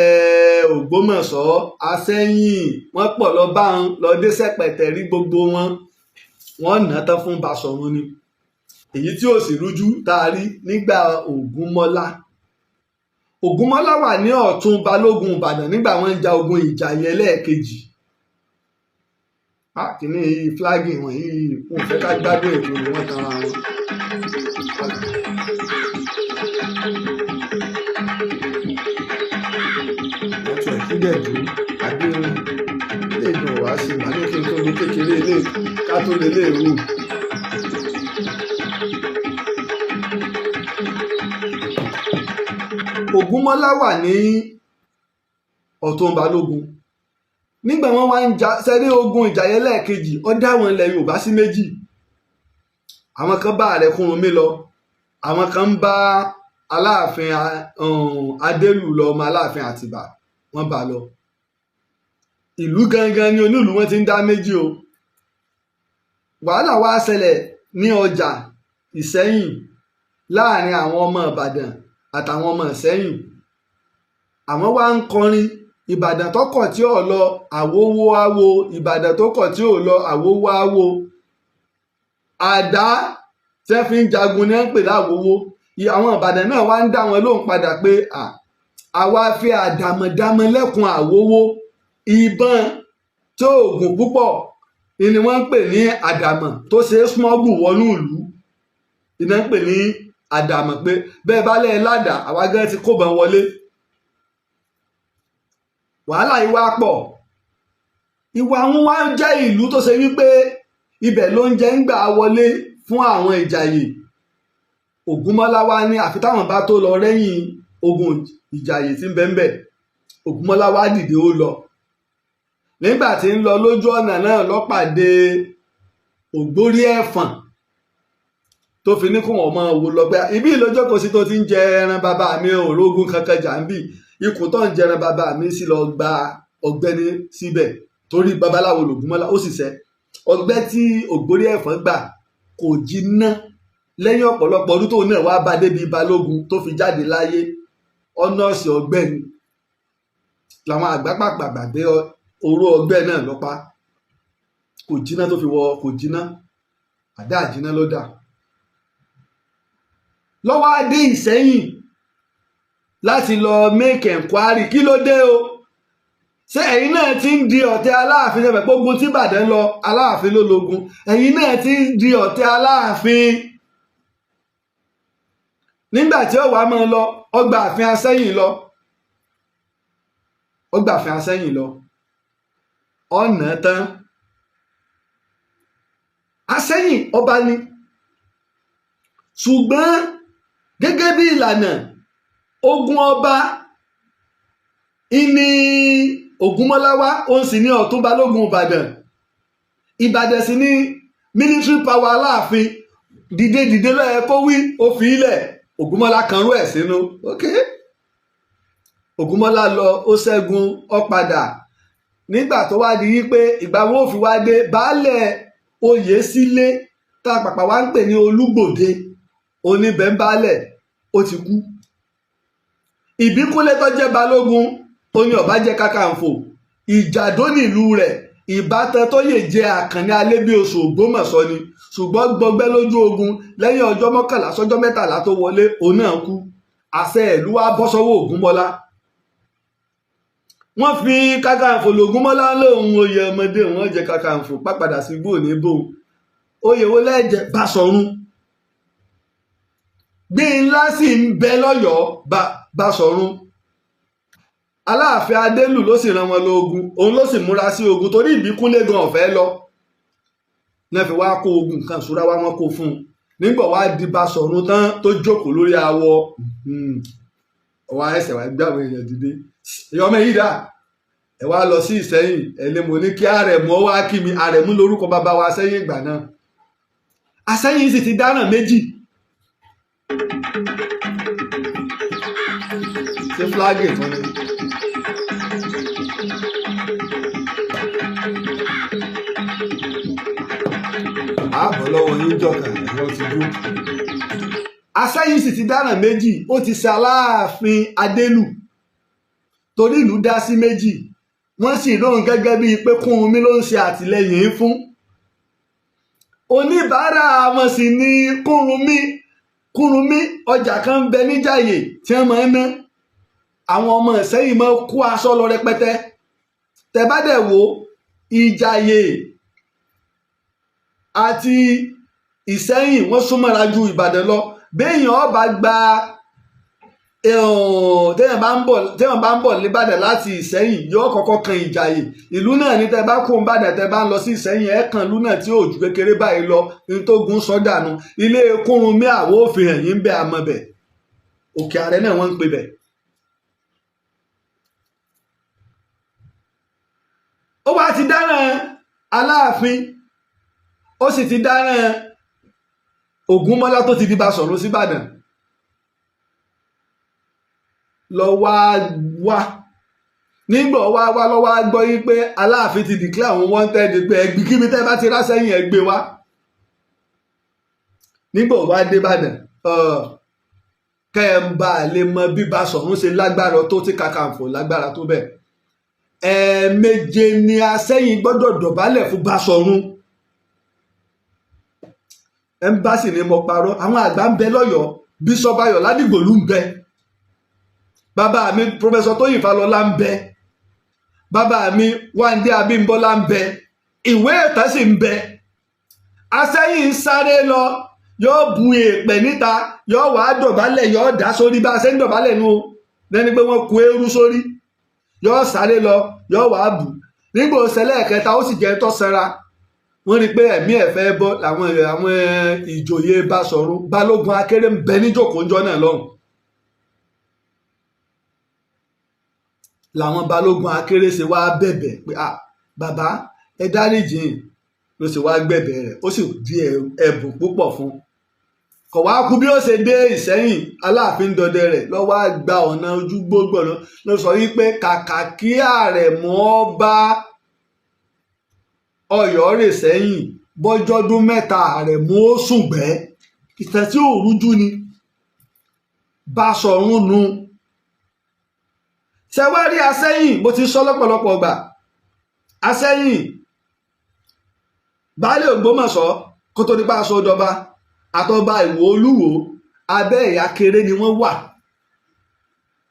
Speaker 3: Ògbómọ̀ṣọ́, Asẹ́yìn, wọ́n pọ̀ lọ bá wọn lọ dé Sẹ́pẹ̀tẹ̀ rí gbogbo wọn. Wọ́n nà tán fún Basọ̀run ni. Èyí tí ò sì rújú tá a rí nígbà Ògúnmọ́lá. Ògúnmọ́lá wà ní ọ̀tún Balógun Ìbàdàn nígbà wọ́n ń ja ogun Ìjàyè ẹlẹ́ẹ̀kejì. Kìíní fúlágì wọn yìí wọn ò fẹ́ ká gbádùn ètò ni wọ́n tan ara wọn. Wọ́n tún ẹ̀kúndẹ̀ dùn àdéhùn ilé ìdùn wá sí ìbàdàn kí n tó lo kékeré ilé ká tó lè lè rú. Ògúnmọ́lá wà ní ọ̀tún Balógun. Nígbà wọn wá ń jà sẹ́rí ogun Ìjàyè ẹlẹ́ẹ̀kejì, ó dá àwọn ilẹ̀ Yorùbá sí méjì. Àwọn kan bá Ààrẹ Kúrúnmí lọ, àwọn kan ń bá Aláàfin Adélù lọ, ọmọ Aláàfin Àtìbà wọ́n bá lọ. Ìlú gangan ni onílù wọn ti ń dá méjì o. Wàhálà wá ṣẹlẹ̀ ní ọjà Ìṣẹ́yìn láàrin àwọn ọmọ Ìbàdàn àtàwọn ọmọ Ìṣẹ́yìn. Àwọn wá ń kọrin Ìbàdàn tó kọ̀ tí ò lọ àwòwò àwo, Ìbàdàn tó kọ̀ tí ò lọ àwòwò àwo. Àdá tí wọ́n fi ń jagun ni wọ́n ń pè láwòwò. Àwọn Ìbàdàn náà wá ń dá wọn lóhùn padà pé àwa fi àdàmọ̀dàmọ̀ lẹ́kùn àwòwò. Ìbọn tó oògùn púpọ̀ ni wọ́n ń pè ní àdàmọ̀ tó ṣe é smọ́gù wọnú ìlú. Iná ń pè ní àdàmọ̀ pé bẹ́ẹ̀ bá lẹ́ẹ̀ ládàá àwa gan ti kóbọn wọlé. wàhálà ìwà pọ̀ ìwà wọn wá jẹ́ ìlú tó ṣe wípé ibẹ̀ ló ń jẹ́ ń gbà wọlé fún àwọn ìjàyè. Ògúnmọ́lá wá ní àfi táwọn bá tó lọ rẹ́yìn ogun ìjàyè tí ń bẹ ń bẹ̀. Ògúnmọ́lá wá dìde ó lọ. Nígbà tí ń lọ lójú ọ̀nà náà ló pàdé Ògbórí Ẹ̀fọ̀n tó fi ní kó wọn máa wò lọ pé ibi ìlójó kò sí tó ti ń jẹ ẹran bàbá mi òrógùn kankan jà ń bì ikùn tó ń jẹ ẹran bàbá mi sí lọ gba ọ̀gbẹ́ni síbẹ̀ torí babaláwo l'Ògúnmọ́lá ó sì ṣe ọgbẹ́ tí Ògbórí Ẹ̀fọ̀n gbà kò jiná lẹ́yìn ọ̀pọ̀lọpọ̀ ọdún tó náà wá bá débi balógun tó fi jáde láyé ọ̀nà ọ̀sẹ̀ ọgbẹ́ ni làwọn àgbàpàpà gbàgbé oró ọgbẹ́ náà lọ́pàá kò jiná tó fi wọ kò jiná àdá àjiná ló dà lọ́wọ́ adé Ìsẹ́yìn láti lọ make enquiry kí ló dé o ṣé ẹ̀yin náà ti ń di ọ̀tẹ̀ Aláàfin ṣẹ̀fẹ̀ gbógun tí Ìbàdàn lọ Aláàfin ló lógun ẹ̀yin náà ti ń di ọ̀tẹ̀ Aláàfin nígbà tí ó wàá máa lọ ọgbà ààfin Asẹ́yìn lọ ọgbà ààfin Asẹ́yìn lọ ọ̀nà tán Asẹ́yìn ọba ni ṣùgbọ́n gẹ́gẹ́ bí ìlànà ogun ọba ìní Ògúnmọ́lá wá òun sì ní Ọ̀tún Balógun Ìbàdàn Ìbàdàn sì ní military power Aláàfin dìde dìde lọ́yẹ kó wí ó fi ilẹ̀ Ògúnmọ́lá kan rú ẹ̀ sínú Ògúnmọ́lá lọ ó ṣẹ́gun ó padà nígbà tó wá di wípé ìgbà wo fi wá dé baálẹ̀ Oyèsílé tá a pàpà wá ń pè ní Olúgbòde oníbẹ̀ńbálẹ̀ ó ti kú Ìbíkúnlé tó jẹ́ balógun ó ní ọba jẹ́ Kakanfò Ìjàdó nílùú rẹ̀ ìbátan tó yè jẹ́ Àkànní Alébíoṣù Ògbómọ̀ṣọ́ ni ṣùgbọ́n gbọgbẹ́ lójú ogun lẹ́yìn ọjọ́ 11 sọ́jọ́ 13 tó wọlé òun náà kú àṣẹ ìlú wa bọ́ sọ́wọ́ Ògúnmọ́lá wọ́n fi Kakanfò l'Ògúnmọ́lá lóhun oyè ọmọdé wọn jẹ́ Kakanfò pápadà sí bò ní bò oyè wo lẹ́jẹ̀ Báṣọ̀run Gbénlá sì ń bẹ lọ́yọ̀ọ́ Báṣọ̀run Aláàfin Adélù ló sì rán wọn lógun òun ló sì múra sí ogun torí Ìbíkúnlé gan ọ̀fẹ́ lọ náà fi wá kó ogun kan ṣúra wá wọn kó fún un nígbà wá di Báṣọ̀run tán tó jókòó lórí awọ ọwọ́ ẹsẹ̀ wá gbé àwọn èèyàn dìde ìyọmọ yìí dà ẹ wá lọ sí Ìsẹ́yìn ẹlẹ́mọ̀ ní kí Àrẹ̀mú wá kí mi Àrẹ̀mú lórúkọ bàbá wa Sẹ́yìn ìgbà náà Àsẹ́yìn sì ti dáràn méjì ṣé fúlágì tán ni. ààbọ̀ lọ́wọ́ yín jọ̀kà ẹ̀rọ ti dúró. Àsẹ́yìn sì ti dáràn méjì ó ti ṣe Aláàfin Adélù torí ìlú dá sí méjì wọ́n sì lóhun gẹ́gẹ́ bíi pé Kúrúnmí ló ń ṣe àtìlẹ́yìn fún oníbàárà wọn sì ní Kúrúnmí ọjà kan ń bẹ níjàyè tí wọ́n máa ń ná àwọn ọmọ Ìsẹ́yìn máa kó aṣọ lọ rẹpẹtẹ tẹ́ bá dẹ̀ wò Ìjàyè àti Ìsẹ́yìn wọ́n súnmọ́ra ju Ìbàdàn lọ béèyàn ọba gba téèyàn bá ń bọ̀ l'Íbàdàn láti Ìsẹ́yìn yóò kọ́kọ́ kan Ìjàyè ìlú náà ní tẹ́ bá kó Ìbàdàn tẹ́ bá ń lọ sí Ìsẹ́yìn ẹ̀ kan ìlú náà tí ò ju kékeré báyìí lọ ní tó gun sọ́dànù ilé Kúrúnmí àwọ̀ òfin ẹ̀yìn ń bẹ àmọ́ bẹ̀ Òkè Àrẹ náà wọ́n ń pè bẹ̀. ó wá ti dáràn Aláàfin ó sì ti dáràn Ògúnmọ́lá tó ti di Báṣọ̀run síbàdàn lọ wá nígbà wá lọ wá gbọ́ yí pé Aláàfin ti declare àwọn wanted pé ẹgbẹ́ kíbi tẹ́ bá ti rá sẹ́yìn ẹgbẹ́ wá nígbà wá dé Ìbàdàn kẹ́ ẹ̀ ń bá lè mọ bí Báṣọ̀run ṣe lágbára tó tí Kakanfò lágbára tó bẹ́ẹ̀ ẹ̀ẹ̀méje ni Àsẹ́yìn gbọ́dọ̀ dọ̀bálẹ̀ fún Báṣọ̀run ẹmbásì ni mo parọ́ àwọn àgbà ń bẹ lọ́yọ̀ọ́ Bíṣọ́ọ̀bù Ayọ̀ Ládìgbòlú ń bẹ bàbá mi Pọfẹsọ Tóyìn Fálọlá ń bẹ bàbá mi Wándé Abímbọ́lá ń bẹ ìwé ìtàn sì ń bẹ Àsẹ́yìn ń sáré lọ yóò bu èèpẹ̀ níta yóò wá dọ̀bálẹ̀ yóò dá sórí bá a ṣe ń dọ̀bálẹ̀ nu lẹ́ni pé wọ́n ku eérú sórí yóò sáré lọ yóò wá bù nígbà òṣèlè kẹta ó sì jẹ́ tó sanra wọ́n rí i pé ẹ̀mí ẹ̀ fẹ́ bọ́ àwọn ìjòyè Basọ̀run Balógun Akéré ń bẹ níjókòó ńjọ́ náà lọ́hùn làwọn Balógun Akéré ṣe wá bẹ̀bẹ̀ pé bàbá ẹ dáríjì ló ṣe wá gbẹ̀bẹ̀ rẹ̀ ó sì di ẹ̀bùn púpọ̀ fún kò wá kú bí ó ṣe dé Ìṣẹ́yìn Aláàfin dọdẹ rẹ̀ lọ́wọ́ àgbà ọ̀nà ojú gbogbo ló sọ wípé kàkà kí Àrẹ̀mú ọba Ọ̀yọ́ rè sẹ́yìn bọ́jọ́dún mẹ́ta Àrẹ̀mú ó sùngbẹ́ ìtàn tí ò rújú ni Basọ̀run nu ṣẹwárí Àsẹ́yìn mo ti sọ lọ́pọ̀lọpọ̀ gbà Àsẹ́yìn baálé Ògbómọ̀ṣọ́ kó tó nípa aṣọ ọdọba àtọba Ìwó Olúwo abẹ́ Ìyá Kéré ni wọ́n wà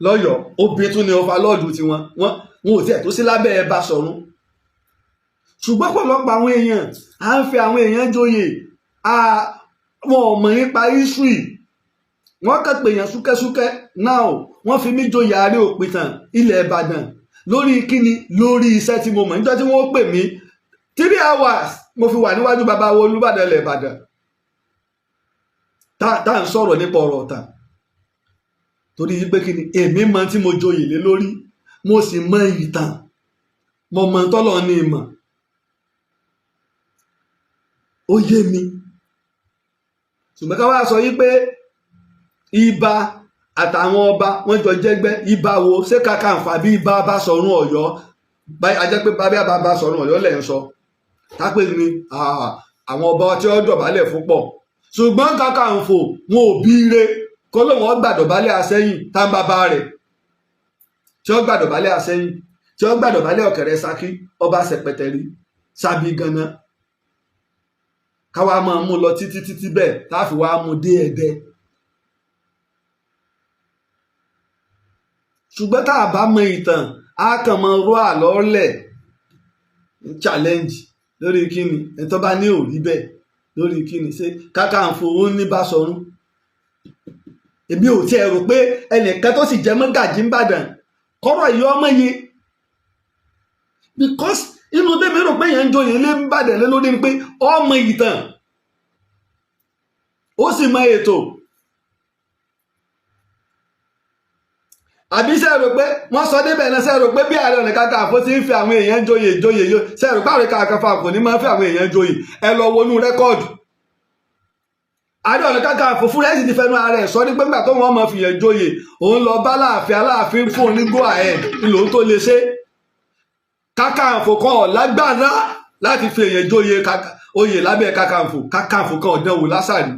Speaker 3: lọ́yọ̀ọ́ obìnrin tún ni ọfàlọ́ọ̀dù tiwọn wọn ò tiẹ̀ tó sí lábẹ́ Basọ̀run ṣùgbọ́n pọ̀lọpọ̀ àwọn èèyàn à ń fi àwọn èèyàn joyè wọn ò mọ̀ nípa history wọ́n kàn pè yàn súkẹ́súkẹ́ náà wọ́n fi mí joyè Ààrẹ Òpìtàn ilẹ̀ Ìbàdàn lórí kíni lórí iṣẹ́ tí mo mọ̀ níjọ́ tí wọ́n pè mí 3 hours mo fi wà níwájú bàbá wo Olúbàdàn ilẹ̀ Ìbàdàn tá à ń sọ̀rọ̀ nípa ọ̀rọ̀ ọ̀tàn torí pé kíni èmi mọ̀ tí mo joyè lé lórí mo sì mọ̀ ìtàn mo mọ̀ tọ́lọ́ ní ìmọ̀ ó yé mi ṣùgbọ́n ká wá sọ yí pé Ìbà àtàwọn ọba wọ́n jọ jẹ́gbẹ́ Ìbà wo ṣé Kakanfò àbí Ìbà Basọ̀run Ọ̀yọ́ ajẹ́ pé bàbá Basọ̀run Ọ̀yọ́ lẹ̀ ń sọ tápé ni àwọn ọba tí ó dọ̀bálẹ̀ fún pọ̀ ṣùgbọ́n Kakanfò wọn ò bí ire kó lóun ó gbàdọ̀bálẹ̀ Àsẹ́yìn tábàbá rẹ̀ tí ó gbàdọ̀bálẹ̀ Àsẹ́yìn tí ó gbàdọ̀bálẹ̀ Ọ̀kẹ̀rẹ̀ Ṣakí ọba Ṣẹ̀pẹ̀tẹ̀rí Ṣàbí Ganan káwa máa mú lọ títí bẹ́ẹ̀ táàfi wá mú dé Ẹdẹ ṣùgbọ́n tá a bá mọ ìtàn á kàn mọ rọ àlọ́ọ̀lẹ̀ challenge lórí kíni ẹ̀tọ́ bá ní òrí bẹ́ẹ̀ lórí kíni ṣe Kakanfò ó ní Basọ̀run èmi ò tiẹ̀ rò pé ẹnìkan tó sì jẹ́ mọ́gàjí ńbàdàn kọ́rọ̀ yìí ọmọ yìí because inú tẹ́mi rò pé yẹn ń joyè lé ńbàdàn lé lórí ni pé ọmọ ìtàn ó sì mọ ètò àbí ṣe rò pé wọ́n sọ débẹ̀ náà ṣe rò pé bí Ààrẹ Ọ̀nà Kakanfò ti ń fi àwọn èèyàn joyè yóò ṣe rò pé Ààrẹ Kakanfò ní máa ń fi àwọn èèyàn joyè ẹ lọ wọnú rẹ́kọ́ọ̀dù Ààrẹ Ọ̀nà Kakanfò fúnra ẹ̀ sì ti fẹnu ara ẹ̀ sọ ní pé nígbà tó wọ́n máa fìyàn joyè òun lọ bá Aláàfin fún un ní go ahead ńlò tó lè ṣe Kakanfò kan ò lágbára láti fi èèyàn joyè oyè lábẹ́ Kakanfò kan ọ̀dánwò lásàrí.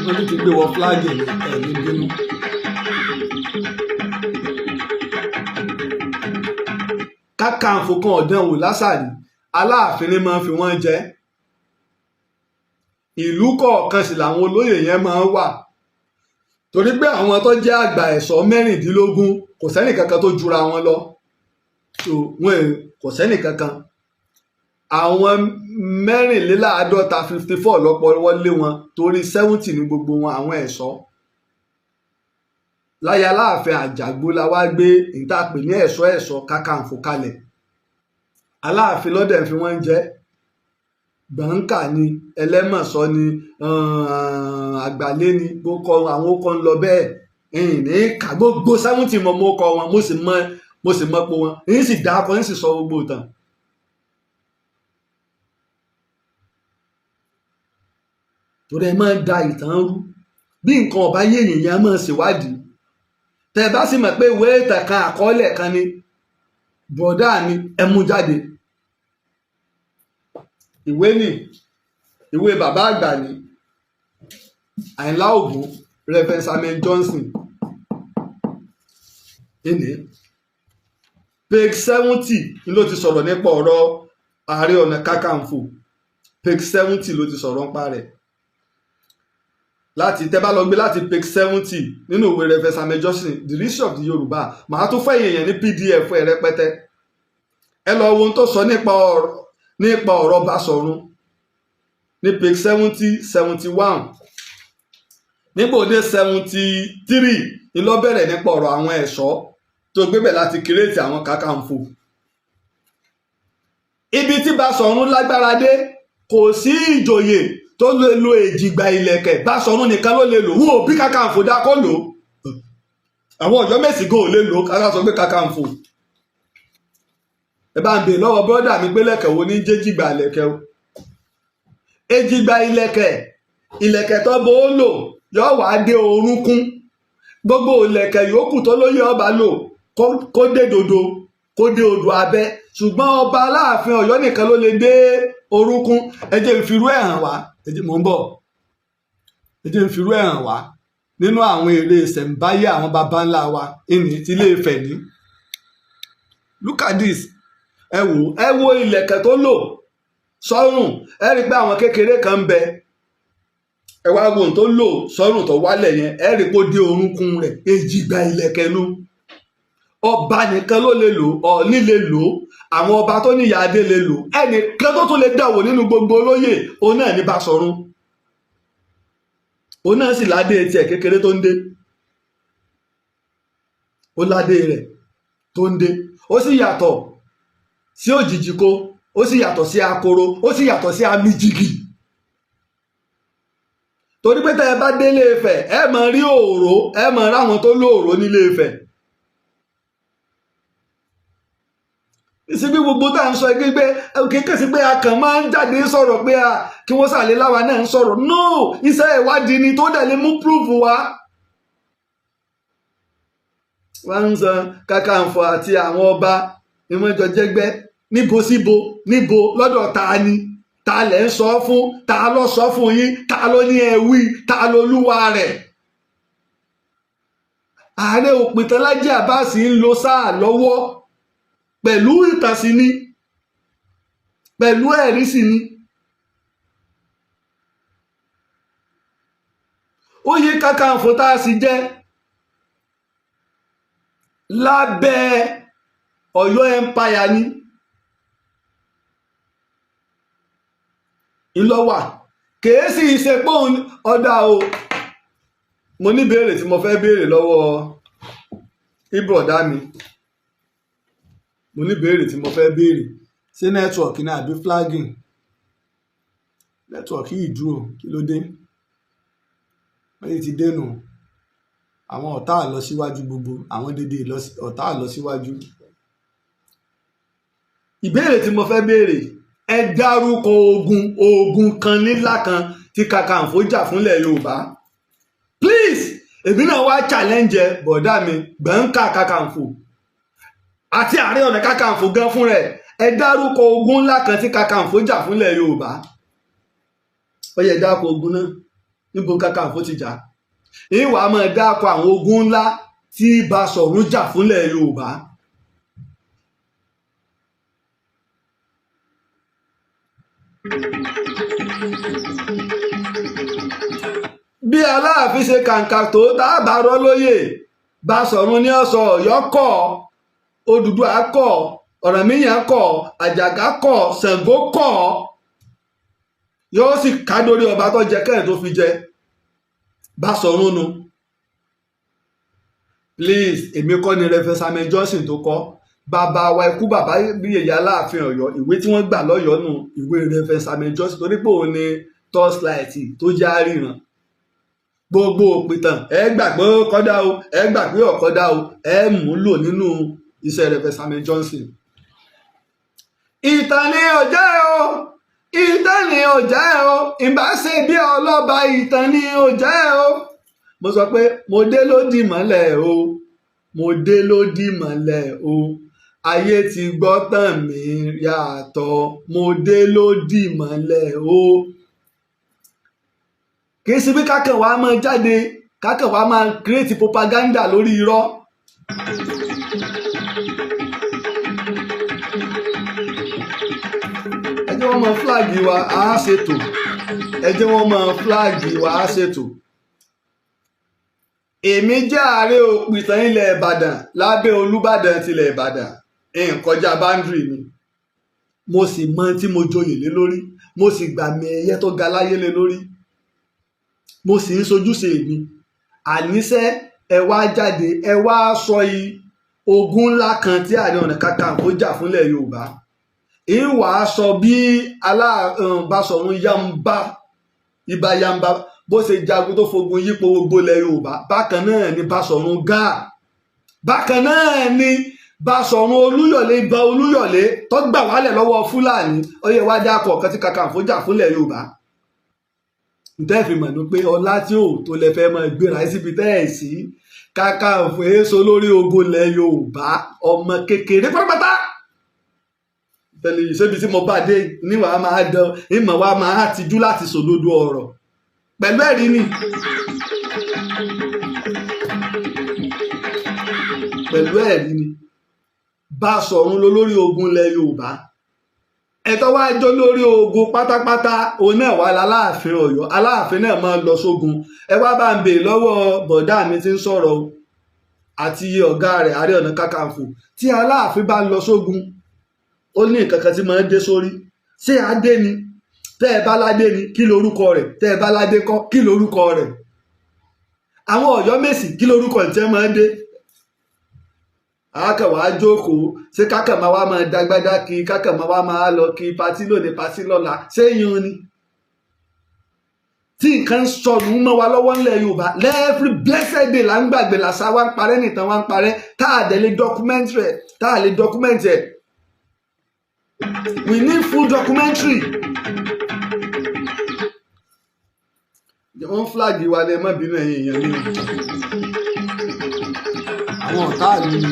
Speaker 3: wọ́n ti gbé wọ fúláàgì ẹ̀mí bínú. Kakanfò kan ọ̀dánwò lásàrí Aláàfin ni máa ń fi wọ́n jẹ ìlú kọ̀ọ̀kan sì làwọn olóyè yẹn máa ń wà torí pé àwọn tó jẹ́ àgbà ẹ̀ṣọ́ 16 kò sẹ́nì kankan tó jura wọn lọ kò sẹ́nì kankan àwọn 54 lọ́pọ̀ wọlé wọn torí 70 ní gbogbo wọn àwọn ẹ̀ṣọ́ láyé Aláàfin Àjàgbó la wá gbé ìtàpè ní ẹ̀ṣọ́ Kakanfò kalẹ̀ Aláàfin lọ́dẹ̀ fi wọ́n jẹ́ gbọ̀ǹkà ni ẹlẹ́mọ̀sọ́ ni àgbàlé ni àwọn ó kọ́ ń lọ bẹ́ẹ̀ ní ká gbogbo 70 mọ́ mọ́ kọ́ wọn mo sì mọ́ pé wọn èyí sì dákọ̀ èyí sì sọ gbogbo ìtàn. torí ẹ máa ń da ìtàn rú bí nǹkan ọba yé èèyàn máa ṣèwádìí tẹ bá sì mọ̀ pé ìwé ìtàn kan àkọọ́lẹ̀ kan ni bọ̀dá mi ẹ mú jáde ìwé bàbá àgbà ni Àyìnlá Ògún Reverend Samuel Johnson ẹni page 70 ló ti sọ̀rọ̀ nípa ọ̀rọ̀ Ààrẹ Ọ̀nà Kakanfò page 70 ló ti sọ̀rọ̀ nípa rẹ̀ láti tẹ́ bá lọ gbé láti page 70 nínú ìwé Reverend Samuel Johnson the history of the Yoruba màá tún fẹ́ èèyàn ní PDF ẹ̀ rẹpẹtẹ ẹ lọ wo ohun tó sọ nípa ọ̀rọ̀ nípa ọ̀rọ̀ Basọ̀run ní page 70-71 nígbà òde 73 ni ló bẹ̀rẹ̀ nípa ọ̀rọ̀ àwọn ẹ̀ṣọ́ tó gbébẹ̀ láti kírètì àwọn Kakanfò. Ibi tí Basọ̀run lágbára dé kò sí ìjòyè tó lè lo èjìgbà ìlẹ̀kẹ̀, Basọ̀run nìkan ló lè lò. Wọ́n ò bí Kakanfò dá kó lò ó. Àwọn Ọ̀yọ́ Mèsì gan ò lè lò ó, kára sọ pé Kakanfò. Ẹ bá ń bèèrè lọ́wọ́ bọ́dà mi pé lẹ̀kẹ̀ wo ní jẹ́jìgbà ìlẹ̀kẹ̀ o. Èjìgbà ìlẹ̀kẹ̀ tó bó ó lò yóò wá dé orúnkún. Gbogbo ìlẹ̀kẹ̀ yòókù tó lóyè ọba lò kó dé dodo, kó dé odò abẹ́. Ṣùgbọ́n ọba Aláàfin Ọ̀yọ́ nìkan ló lè dé orúnkún. Ẹ jẹ́ n firú ẹ̀ hàn wá, mò ń bọ̀. Ẹ jẹ́ n firú ẹ̀ hàn wá nínú àwọn ère ìṣẹ̀ǹbáyé àwọn baba ńlá wa ìní tí Ilé Ifẹ̀ ní. Look at this. Ẹ wo ìlẹ̀kẹ̀ tó lò sọ́rùn. Ẹ rí pé àwọn kékeré kan ń bẹ. Ẹ wá wo ohun tó lò sọ́rùn tó wálẹ̀ yẹn. Ẹ rí pé ó dé orúnkún rẹ̀. Èjìgbà ìlẹ̀kẹ̀ nu. Ọba nìkan ló lè lò, Ọọ̀ni lè lò, àwọn ọba tó níyà adé lè lò. Ẹnìkan tó tún lè dáwò nínú gbogbo olóyè òun náà ní Basọ̀run. Òun náà sì ládé tiẹ̀ kékeré tó ń dé. Ó ládé rẹ̀ tó ń dé. Ó sì yàtọ̀ sí òjìjìkó, ó sì yàtọ̀ sí akoro, ó sì yàtọ̀ sí amíjìgì. Torí pé tẹ́ ẹ bá dé Ilé Ifẹ̀ ẹ máa rí òòró, ẹ máa ráwọn tó lóòró ní Ilé Ifẹ̀. Ìsìnkú gbogbo tá à ń sọ gbígbé kékeré sí pé a kàn máa ń jáde sọ̀rọ̀ pé kí wọ́n sàlẹ̀ láwa náà ń sọ̀rọ̀. No, iṣẹ́ ìwádìí ni tó dẹ̀ lè mú proof wá. Wọ́n ń sọ Kakanfò àti àwọn ọba ni wọ́n jọ jẹ́gbẹ́ níbo síbo níbo lọ́dọ̀ ta ni, ta lẹ̀ ń sọ fún, ta ló sọ fún yín, ta ló ní ẹ wí, ta ló lúwa rẹ̀. Ààrẹ Opitan Laji Abass ń lo sáà lọ́wọ́ pẹ̀lú ìtàn sí ni, pẹ̀lú ẹ̀rí sí ni. Oyè Kakanfò tá a sì jẹ́ lábẹ́ Ọ̀yọ́ empire ni ìlọ́wà kèésì ìṣepọ̀ ọ̀dà o. Mo ní béèrè tí mo fẹ́ béèrè lọ́wọ́ ìbọ̀dá mi. Mo ní béèrè tí mo fẹ́ béèrè. Ṣé nẹ́tíwọ̀kì náà àbí flagging? Nẹ́tíwọ̀kì yìí dúró, kí ló dé? Wọ́n ti dénú. Àwọn ọ̀tá lọ síwájú gbogbo, àwọn dédé ọ̀tá lọ síwájú. Ìbéèrè tí mo fẹ́ béèrè, ẹ dárúkọ ogun kan nílá kan tí Kakanfò jà fúnlẹ̀ Yorùbá. Please, èmi náà wá challenge bọ̀dá mi Gbọ̀ǹkà Kakanfò àti Ààrẹ Ọ̀nà Kakanfò gan fún rẹ̀. Ẹ dárúkọ ogun ńlá kan tí Kakanfò jà fúnlẹ̀ Yorùbá. Ó yẹ dárúkọ ogun náà níbo Kakanfò ti jà. Ìwà máa dárúkọ àwọn ogun ńlá tí Basọ̀run jà fúnlẹ̀ Yorùbá. Bí Aláàfin ṣe kàǹkà tó dábà rọ́ lóyè, Basọ̀run ní ọ̀sọ̀ Ọ̀yọ́ kọ̀, Odùduwà kọ̀, Ọ̀rànmíyàn kọ̀, Àjàgà kọ̀, Ṣàngó kọ̀. Yóò sì ká dórí ọba tó jẹ kẹ́rin tó fi jẹ. Basọ̀run nu. Please, èmi kọ́ ni Reverend Samuel Johnson tó kọ́. Bàbá wa ikú bàbá bí Yèyé Aláàfin Ọ̀yọ́, ìwé tí wọ́n gbà lọ́yọ̀ọ́ nù, ìwé Reverend Samuel Johnson torí pé òun ni torchlight tó já ríran. Gbogbo òpìtàn ẹ gbà pé ó kọ́dá o, ẹ gbà pé ọ̀kọ́dá o, ẹ mú lò nínú iṣẹ́ Reverend Samuel Johnson. Ìtàn ni ọ̀jẹ́ o, ìtàn ni ọ̀jẹ́ o, ìbá ṣe bí ọlọ́ba ìtàn ni ọ̀jẹ́ o. Mo sọ pé mo dé ló dì mọ́lẹ̀ o, mo dé ló dì mọ́lẹ̀ o. Ayé ti gbọ́ tàn mí yàtọ̀, mo dé ló dì mọ́lẹ̀ o. Kì í ṣe bí kákan wa máa jáde, kákan wa máa create propaganda lórí irọ́. Ẹ jẹ́ wọ́n máa flag wa, á ṣètò. Ẹ jẹ́ wọ́n máa flag wa, á ṣètò. Èmi jẹ́ Ààrẹ Òpìtàn ilẹ̀ Ìbàdàn lábẹ́ Olúbàdàn tilẹ̀ Ìbàdàn. Nkọjá boundary mi. mo sì mọ tí mo joyè lé lórí, mo sì gbàmì ẹ̀yẹ tó ga láyé lé lórí, mo sì ń sojúṣe mi. Àníṣe ẹ wá jáde ẹ wá sọ ogun ńlá kan tí Ààrẹ Ọ̀nà Kakanfò jà fúnlẹ̀ Yorùbá. Ìwà sọ bí Basọ̀run Ìbà Yamba bó ṣe jagun tó fogun yípo gbogbo ilẹ̀ Yorùbá. Bákan náà ni Basọ̀run Gáà, bákan náà ni Basọ̀run Olúyọ̀lé Ìbà Olúyọ̀lé tó gbà wálẹ̀ lọ́wọ́ Fúlàní. Ọyẹ wá dákọ̀ ọ̀kan tí Kakanfò jà fúnlẹ̀ Yorùbá. Ǹtẹ́ fi mọ̀ ní pé ọlá tí ò tó lẹ fẹ́ mọ gbéra síbi tẹ́ ẹ̀ sí. Kakanfò èso lórí ogun ilẹ̀ Yorùbá, ọmọ kékeré pátápátá. Ṣébi tí mo bá dé níwàá máa dán ìmọ̀ wa máa tijú láti sòdodo ọ̀rọ̀ pẹ̀lú ẹ̀rí ni. Pẹ̀lú ẹ̀rí ni. Basọ̀run ló lórí ogun ilẹ̀ Yorùbá. Ẹ̀tọ́ wá jó lórí ogun pátápátá òun náà wà láláàfin Ọ̀yọ́. Aláàfin náà máa lọ sógun. Ẹ wá bá ń bèè lọ́wọ́ bọ̀dá mi tí ń sọ̀rọ̀ o àti ọ̀gá rẹ̀ Ààrẹ Ọ̀nà Kakanfò. Tí Aláàfin bá lọ sógun, ó ní nǹkan kan tí máa ń dé sórí. Ṣé adé ni? Tẹ́ ẹ bá ládé ni kí lorúkọ rẹ̀? Tẹ́ ẹ bá ládé kọ́ kí lorúkọ rẹ̀? Àwọn Ọ̀yọ́ Mèsì kí lorúkọ ìtẹ́ máa ń dé? Àákàwá jókòó ṣé kákàmá wa máa dágbádá kí kákàmá wa máa lọ kí patí lónìí patí lọ́la ṣé yun ni? Tí nǹkan sọnù mọ́ wa lọ́wọ́ ńlẹ̀ Yorùbá every blessed day là ń gbàgbé làṣà wa ń parẹ́ nìtàn wa ń parẹ́ tá a dẹ̀ lè document rẹ̀ tá a lè document ẹ̀. We need full documentary. Wọ́n flag wa lẹ́ mọ́ bínú ẹ̀yìn èèyàn ní àwọn ọ̀tá mi ni.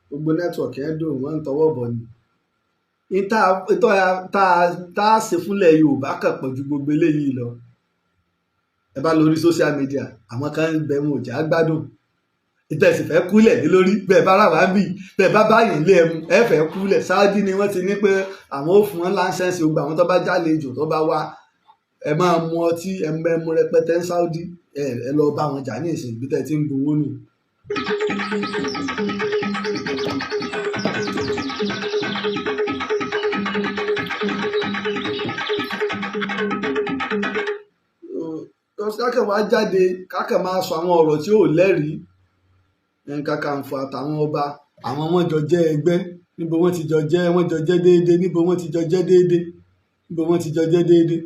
Speaker 3: Gbogbo nẹ́tíwọ̀kì yẹn dùn wọ́n ń tọwọ́ bọ̀ ni. Tá a ṣe fúnlẹ̀ Yorùbá kàn pọ̀ ju gbogbo eléyìí lọ. Ẹ bá lórí social media àwọn kan ń bẹ wọn ò já gbádùn. Ìtẹ̀sí fẹ́ kúlẹ̀ ní lórí bẹ́ẹ̀ bá ràwá bì bẹ́ẹ̀ bá báyìí lé ẹmu ẹ fẹ́ kúlẹ̀. Sáúdí ni wọ́n ti ní pé àwọn ò fún wọn láńsẹ́ǹsì gbogbo àwọn tó bá jálejò tó bá wá ẹ máa mu ọtí ẹ mẹ́mu rẹpẹtẹ ní Sáúdí ẹ lọ bá wọn jà ní ìsìn bí tẹ́ ti ń gbowó nù. Kákàn wá jáde kákàn máa sọ àwọn ọ̀rọ̀ tí ò lẹ́rìí. Kakanfò àtàwọn ọba àwọn wọn jọ jẹ́ ẹgbẹ́ níbo wọ́n ti jọ jẹ́ wọ́n jọ jẹ́ déédéé níbo wọ́n ti jọ jẹ́ déédéé níbo wọ́n ti jọ jẹ́ déédéé.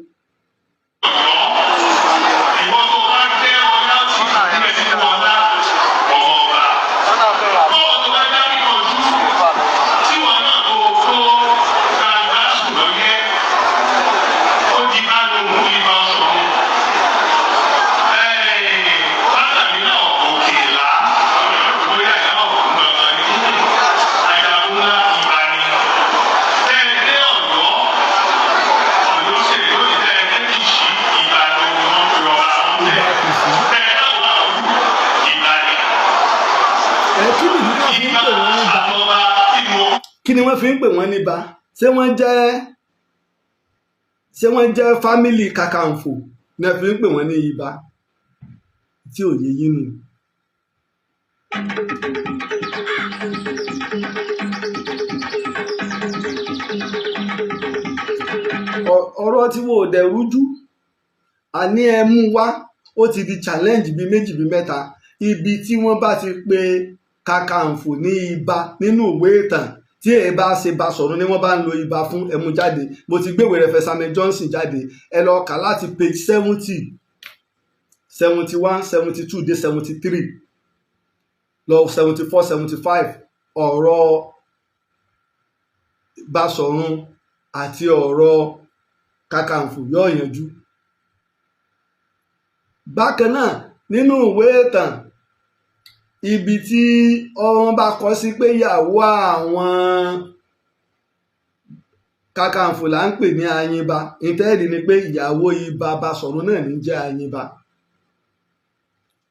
Speaker 3: Kí ni wọ́n fi ń pè wọ́n níbà? Ṣé wọ́n jẹ́ fámìlì Kakanfò ni wọ́n fi ń pè wọ́n ní ibà? Tí ò yé yín nù. Ọ̀rọ̀ tí wọ́n ò dẹ̀ rújú àní ẹ mú wá ó ti di challenge bíi méjì bíi mẹ́ta. Ibi tí wọ́n bá ti pe Kakanfò ní ibà nínú ìwé ìtàn tí èyí bá ṣe Basọ̀run ni wọ́n bá ń lo ibà fún ẹmu jáde. Mo ti gbéwèé rẹ̀ Samuel Johnson jáde ẹ lọ kà láti page 70 71 72 dé 73 lọ 74 75 ọ̀rọ̀ Basọ̀run àti ọ̀rọ̀ Kakanfò yóò yanjú. bákan náà nínú ìwé ìtàn ibi tí wọ́n bá kọ sí pé ìyàwó àwọn Kakanfò là ń pè ní Ayinba, ìtẹ́ẹ̀dì ni pé ìyàwó ibà Basọ̀run náà ní jẹ́ Ayinba.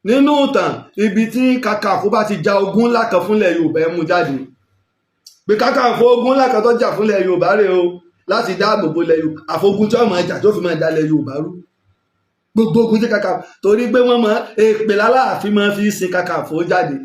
Speaker 3: Nínú ìtàn ibi tí Kakanfò bá ti ja ogun ńlá kan fúnlẹ̀ Yorùbá ẹ mú jáde pé Kakanfò ogun ńlá kan tó jà fúnlẹ̀ Yorùbá rèé o láti dáàbò bo ilẹ̀ Yorùbá, àfogun tí wọ́n máa jà tó fi máa dalẹ̀ Yorùbá rú gbogbo ogun tí Kakanfò, torí pé wọ́n máa èpè láláàfin máa fi sin Kakanfò jáde.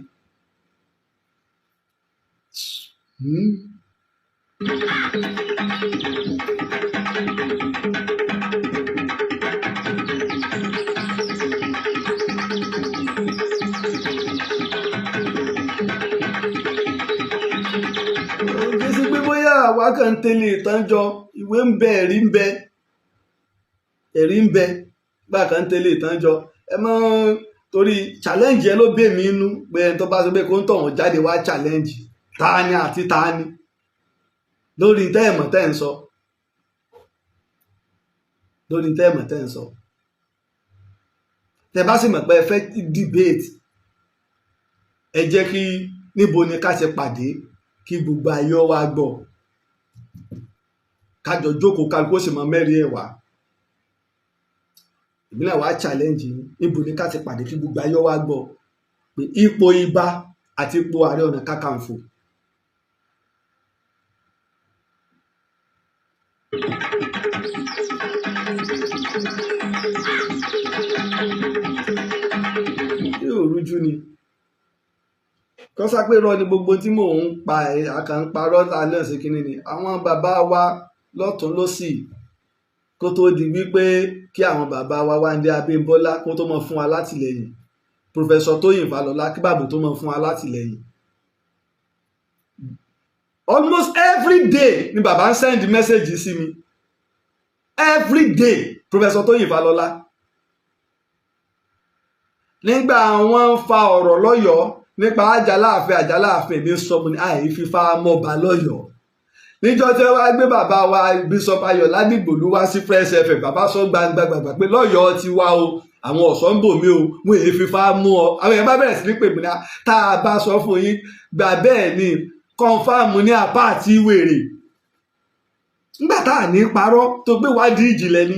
Speaker 3: Àwa kàn ń tẹ̀lé ìtàn jọ, ìwé ń bẹ, ẹ̀rí ń bẹ gbà kàn ń tẹ̀lé ìtàn jọ. Ẹ mọ torí challenge yẹn ló bè mí inú pé ẹni tó bá sọ pé kó ń tọ̀ wọ́n jáde wá challenge tani àti tani lórí tẹ́ẹ̀mọ̀ tẹ́ ń sọ, lórí tẹ́ẹ̀mọ̀ tẹ́ ń sọ. Tẹ bá sì mọ̀ pé ẹ fẹ́ debate, ẹ jẹ́ kí níbo ni ká ṣe pàdé kí gbogbo ayé wa gbọ́, kájọ jókòó kálukú sì mọ mẹ́rin ẹ̀ wá. Ìbílẹ̀ wa challenge níbo ni ká ti pàdé kí gbogbo ayé wa gbọ́ pé ipò ibà àti ipò Ààrẹ Ọ̀nà Kakanfò. Yóò rújú ni kọ́sá pé rọ ni gbogbo tí mò ń pa àkànparọ́ alẹ́ ṣe kínní ni àwọn bàbá wa lọ́tún lọ́sì kó tó di wípé kí àwọn bàbá wa Wándé Abímbọ́lá kó tó mọ fún wa látìlẹ́yìn, Professor Tóyìn Fálọlá kí bàbá tó mọ fún wa látìlẹ́yìn. Almost every day ni bàbá ń send message sí mi, every day Professor Tóyìn Fálọlá. Nígbà wọ́n ń fa ọ̀rọ̀ lọ́yọ̀ọ́ nípa àjàláàfin ní sọmọ ní àìfífá mọba lọ́yọ̀ọ́. Níjọ́ tí wọ́n gbé bàbá wa Bishop Ayọ̀ Ládìgbòlú wá sí Fresh FM, bàbá sọ gbangba pé lọ́yọ̀ọ́ ti wá o, àwọn ọ̀sán ń bò mí o, mú èyí fífá mú ọ. Àwọn èèyàn bá bẹ̀rẹ̀ sí ní pè mí náà, tá a bá sọ fún yín gbà bẹ́ẹ̀ ni kọ́ńfàmù ní apá àti wèrè. Nígbà tá à ní parọ́ tó gbé wádìí ìjìnlẹ̀ ni.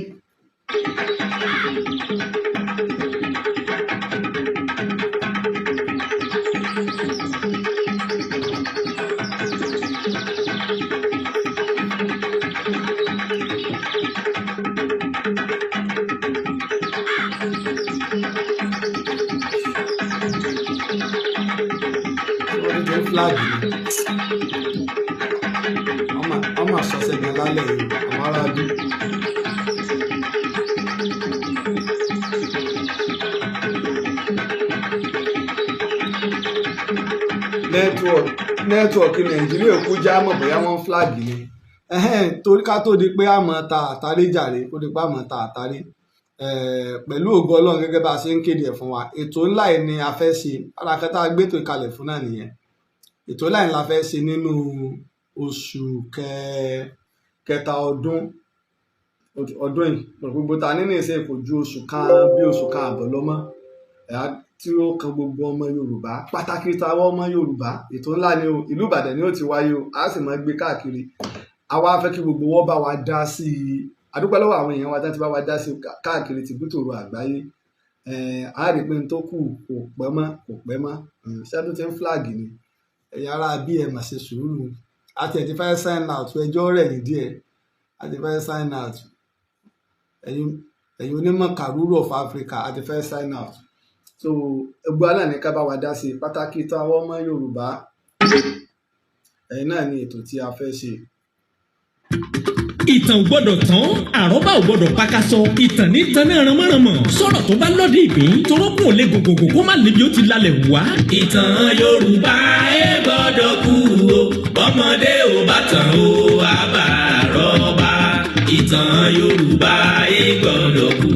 Speaker 3: Ọmọ àṣọṣẹ gan lálẹ́ yìí àwọn aráàlú. Nẹ́tíwọ̀kì Nàìjíríà kú já mọ̀ bóyá wọ́n flag ni torí ká tó di pé àmọ́ ta àtàrí jàre kó di pé àmọ́ ta àtàrí pẹ̀lú ògo Ọlọ́run gẹ́gẹ́ bá a ṣe ń kéde ẹ̀ fún wa. Ètò ńlá yìí ni a fẹ́ ṣe, alákẹ́tà gbẹ́tò ìkalẹ̀ fún náà nìyẹn. Ètò ńlá yìí la fẹ́ ṣe nínú oṣù kẹta ọdún yìí. Gbogbo ta nínú ìṣe kò ju oṣù kan àbọ̀ lọ́mọ́ tí ó kan gbogbo ọmọ Yorùbá, pàtàkì táwọn ọmọ Yorùbá. Ètò ńlá ni o, ìlú Ìbàdàn ni ó ti wáyé o, a sì máa gbé káàkiri. Àwa fẹ́ kí gbogbo wọn bá wa dá sí i. Adúpẹ́ lọ́wọ́ àwọn èèyàn wa tí wọ́n ti bá wa dá sí káàkiri tìbútòrò àgbáyé. A rí pé n tó kù kò pẹ́ mọ́ ṣẹ́dún tí ń flag ni. Ẹ̀yin ará bí ẹ mà ṣe sùúrù, a ti ẹ̀ ti fẹ́ sign out, ẹjọ́ rẹ̀ ní díẹ̀, a ti fẹ́ sign out. Ẹ̀yin onímọ̀ kàrúrù of Africa, a ti fẹ́ sign out. So ẹgbẹ́ náà ní ká bá wa dá sí i, pàtàkì tó àwọn ọmọ Yorùbá. Ẹ̀yin náà ni ètò tí a fẹ́ ṣe.
Speaker 2: Ìtàn ò gbọ́dọ̀ tán, àrọ́bá ò gbọ́dọ̀ pakasọ, ìtàn ní tanná ránmọ́ránmọ́, sọ̀rọ̀ tó bá lọ́dí ìgbín, torókùn ò lè gògògò kó má níbi ó ti lálẹ́ wá.
Speaker 1: Ìtàn Yorùbá ẹ gbọ́dọ̀ kú o, bọ́mọdé ò bá tàn ó àbá àrọ́bá. Ìtàn Yorùbá ẹ gbọ́dọ̀ kú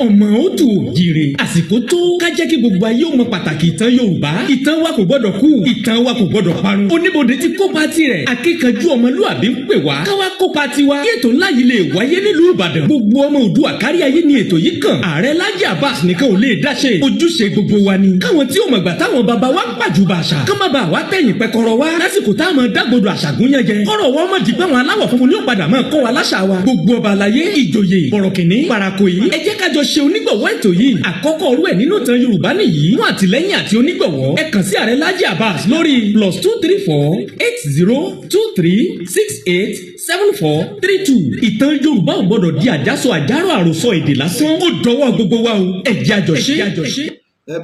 Speaker 1: o.
Speaker 2: ọmọ ó tù jìrè àsìkò tó ká jẹ́ kí gbogbo ayé ó mọ pàtàkì ìtàn Yorùbá. Ìtàn wa kò gbọ́dọ̀ kú, ìtàn wa kò gbọ́dọ̀ parun. Oníbodè ti kópa tirẹ̀, akíkanjú ọmọlúàbí ń pè wá káwá kópa tiwa. Kí ètò ńlá yìí lè wáyé nílùú Ìbàdàn, gbogbo ọmọ Oòduà kárí ayé ni ètò yìí kàn. Ààrẹ Laji Abass nìkan ò lè dáṣe, ojúṣe gbogbo wa ni. Káwọn tí ó mọ̀ gbà táwọn baba wa ń pàjùbà àṣà kán má bàa wá tẹ̀yìn pẹkọrọ wa lásìkò táwọn dágbodò àṣàgún yẹn jẹ. Kọ́rọ̀ wọ́n mọ̀ dìgbà wọn aláwọ̀ funfun ni ó padà máa kọ́ wa láṣà wa. Gbogbo ọba àlàyé, ìjòyè, bọ̀rọ̀kìnní, parakoyí, ẹ jẹ́ ká jọ ṣe onígbọ̀wọ́ ètò yìí. Àkọ́kọ́ orú ẹ̀ nínú ìtàn Yorùbá nìyí. Fún àtìlẹ́yìn àti onígbọ̀wọ́, ẹ kàn sí Ààrẹ Laji Abass lórí +234 8023 68 7432. Ìtàn Yorùbá ò gbọdọ̀ di àjàsọ àjàrò àròsọ èdè lásán. Ó dọwọ́ gbogbo wa o, ẹ jẹ́ àjọṣe.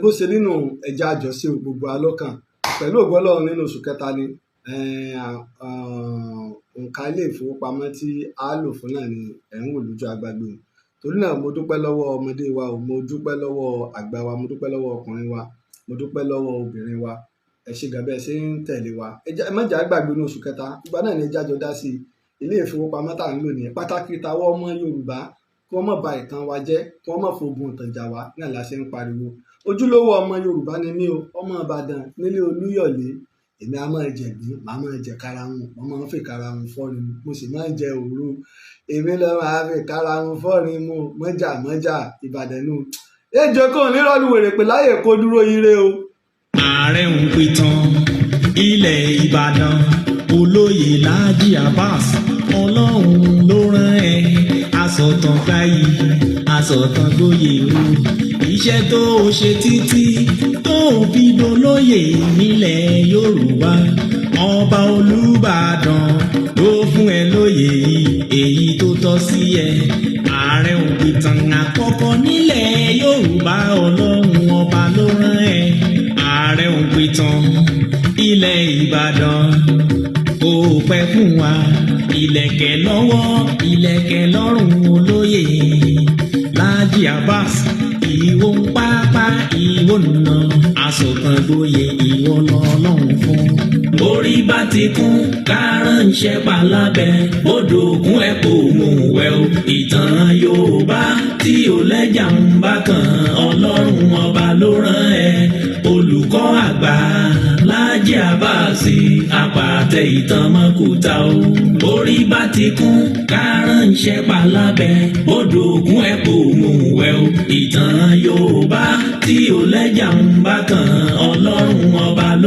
Speaker 3: Bó ṣe nínú ẹja àjọṣe gbogbo alọ́kàn pẹ̀lú ògbọ́lọ́run nínú oṣù kẹta ni òǹkà ilé ìfowópamọ́ tí a lò fún náà ni ẹ̀ ń wò lójú agbágbé o. Torí náà mo dúpẹ́ lọ́wọ́ ọmọdé wa o, mo dúpẹ́ lọ́wọ́ àgbà wa, mo dúpẹ́ lọ́wọ́ ọkùnrin wa, mo dúpẹ́ lọ́wọ́ obìnrin wa. Ẹ ṣé gan bẹ́ẹ̀ ṣe ń tẹ̀lé wa. Ẹ má jà gbàgbé ní oṣù kẹta ìgbà náà ni ẹja jọ dá sí ilé ìfowópamọ́ tá à ń lò ní pàtàkì táwọn ọmọ Yorùbá kí wọ́n má ba ìtàn wa jẹ́, kí wọ́n má fogun ìtàn jà wá náà la ṣe ń pariwo. Ojúlówó ọmọ Yorùbá ni mí o, ọmọ Ìbàdàn nílé Olúyọ̀lé. Èmi a máa jẹ ìgbín, màá máa jẹ karahun, mo máa ń fi karahun fọ́ni mu, mo sì máa ń jẹ òru. Èmi lọ máa fi karahun fọ́ni mu, mọ́jà Ìbàdàn nù. Ejò kò ní rọ́ọ̀lù wèrè pé láyè kó dúró ire o.
Speaker 2: Ààrẹ Opitan ilẹ̀ Ìbàdàn olóyè Laji Abass Ọlọ́run ló rán ẹ asọ̀tàn gbáyì asọ̀tàn gbóyè o. Iṣẹ́ tó o ṣe títí tó o fi dolóyè nílẹ̀ Yorùbá, ọba Olúbàdàn ló fún ẹ lóyè èyí tó tọ́ sí ẹ. Ààrẹ Opitan àkọ́kọ́ nílẹ̀ Yorùbá, Ọlọ́run ọba ló rán ẹ. Ààrẹ Opitan ilẹ̀ Ìbàdàn kò pẹ́ fún wa. Ìlẹ̀kẹ̀ lọ́wọ́ ìlẹ̀kẹ̀ lọ́rùn olóyè Laji Abass. Ìwọ ń pápá ìwọ nà asọ̀tàn gbóyè ìwọ lọ́lọ́run fún. Orí bá ti kún kárànṣẹ́ palábẹ́ odò òkun ẹ̀ kò mú wẹ̀ o. Ìtàn Yorùbá tí ò lẹ́jà ń bá kan, Ọlọ́run ọba ló rán ẹ. Olùkọ́ àgbà Laji Abass àpàtẹ ìtàn mọ́kúta o. Orí bá ti kún kárànṣẹ́ palábẹ́ odò òkun ẹ̀ kò mú wẹ̀ o. Ìtàn Yorùbá tí ò lẹ́jà ń bá kan, Ọlọ́run ọba ló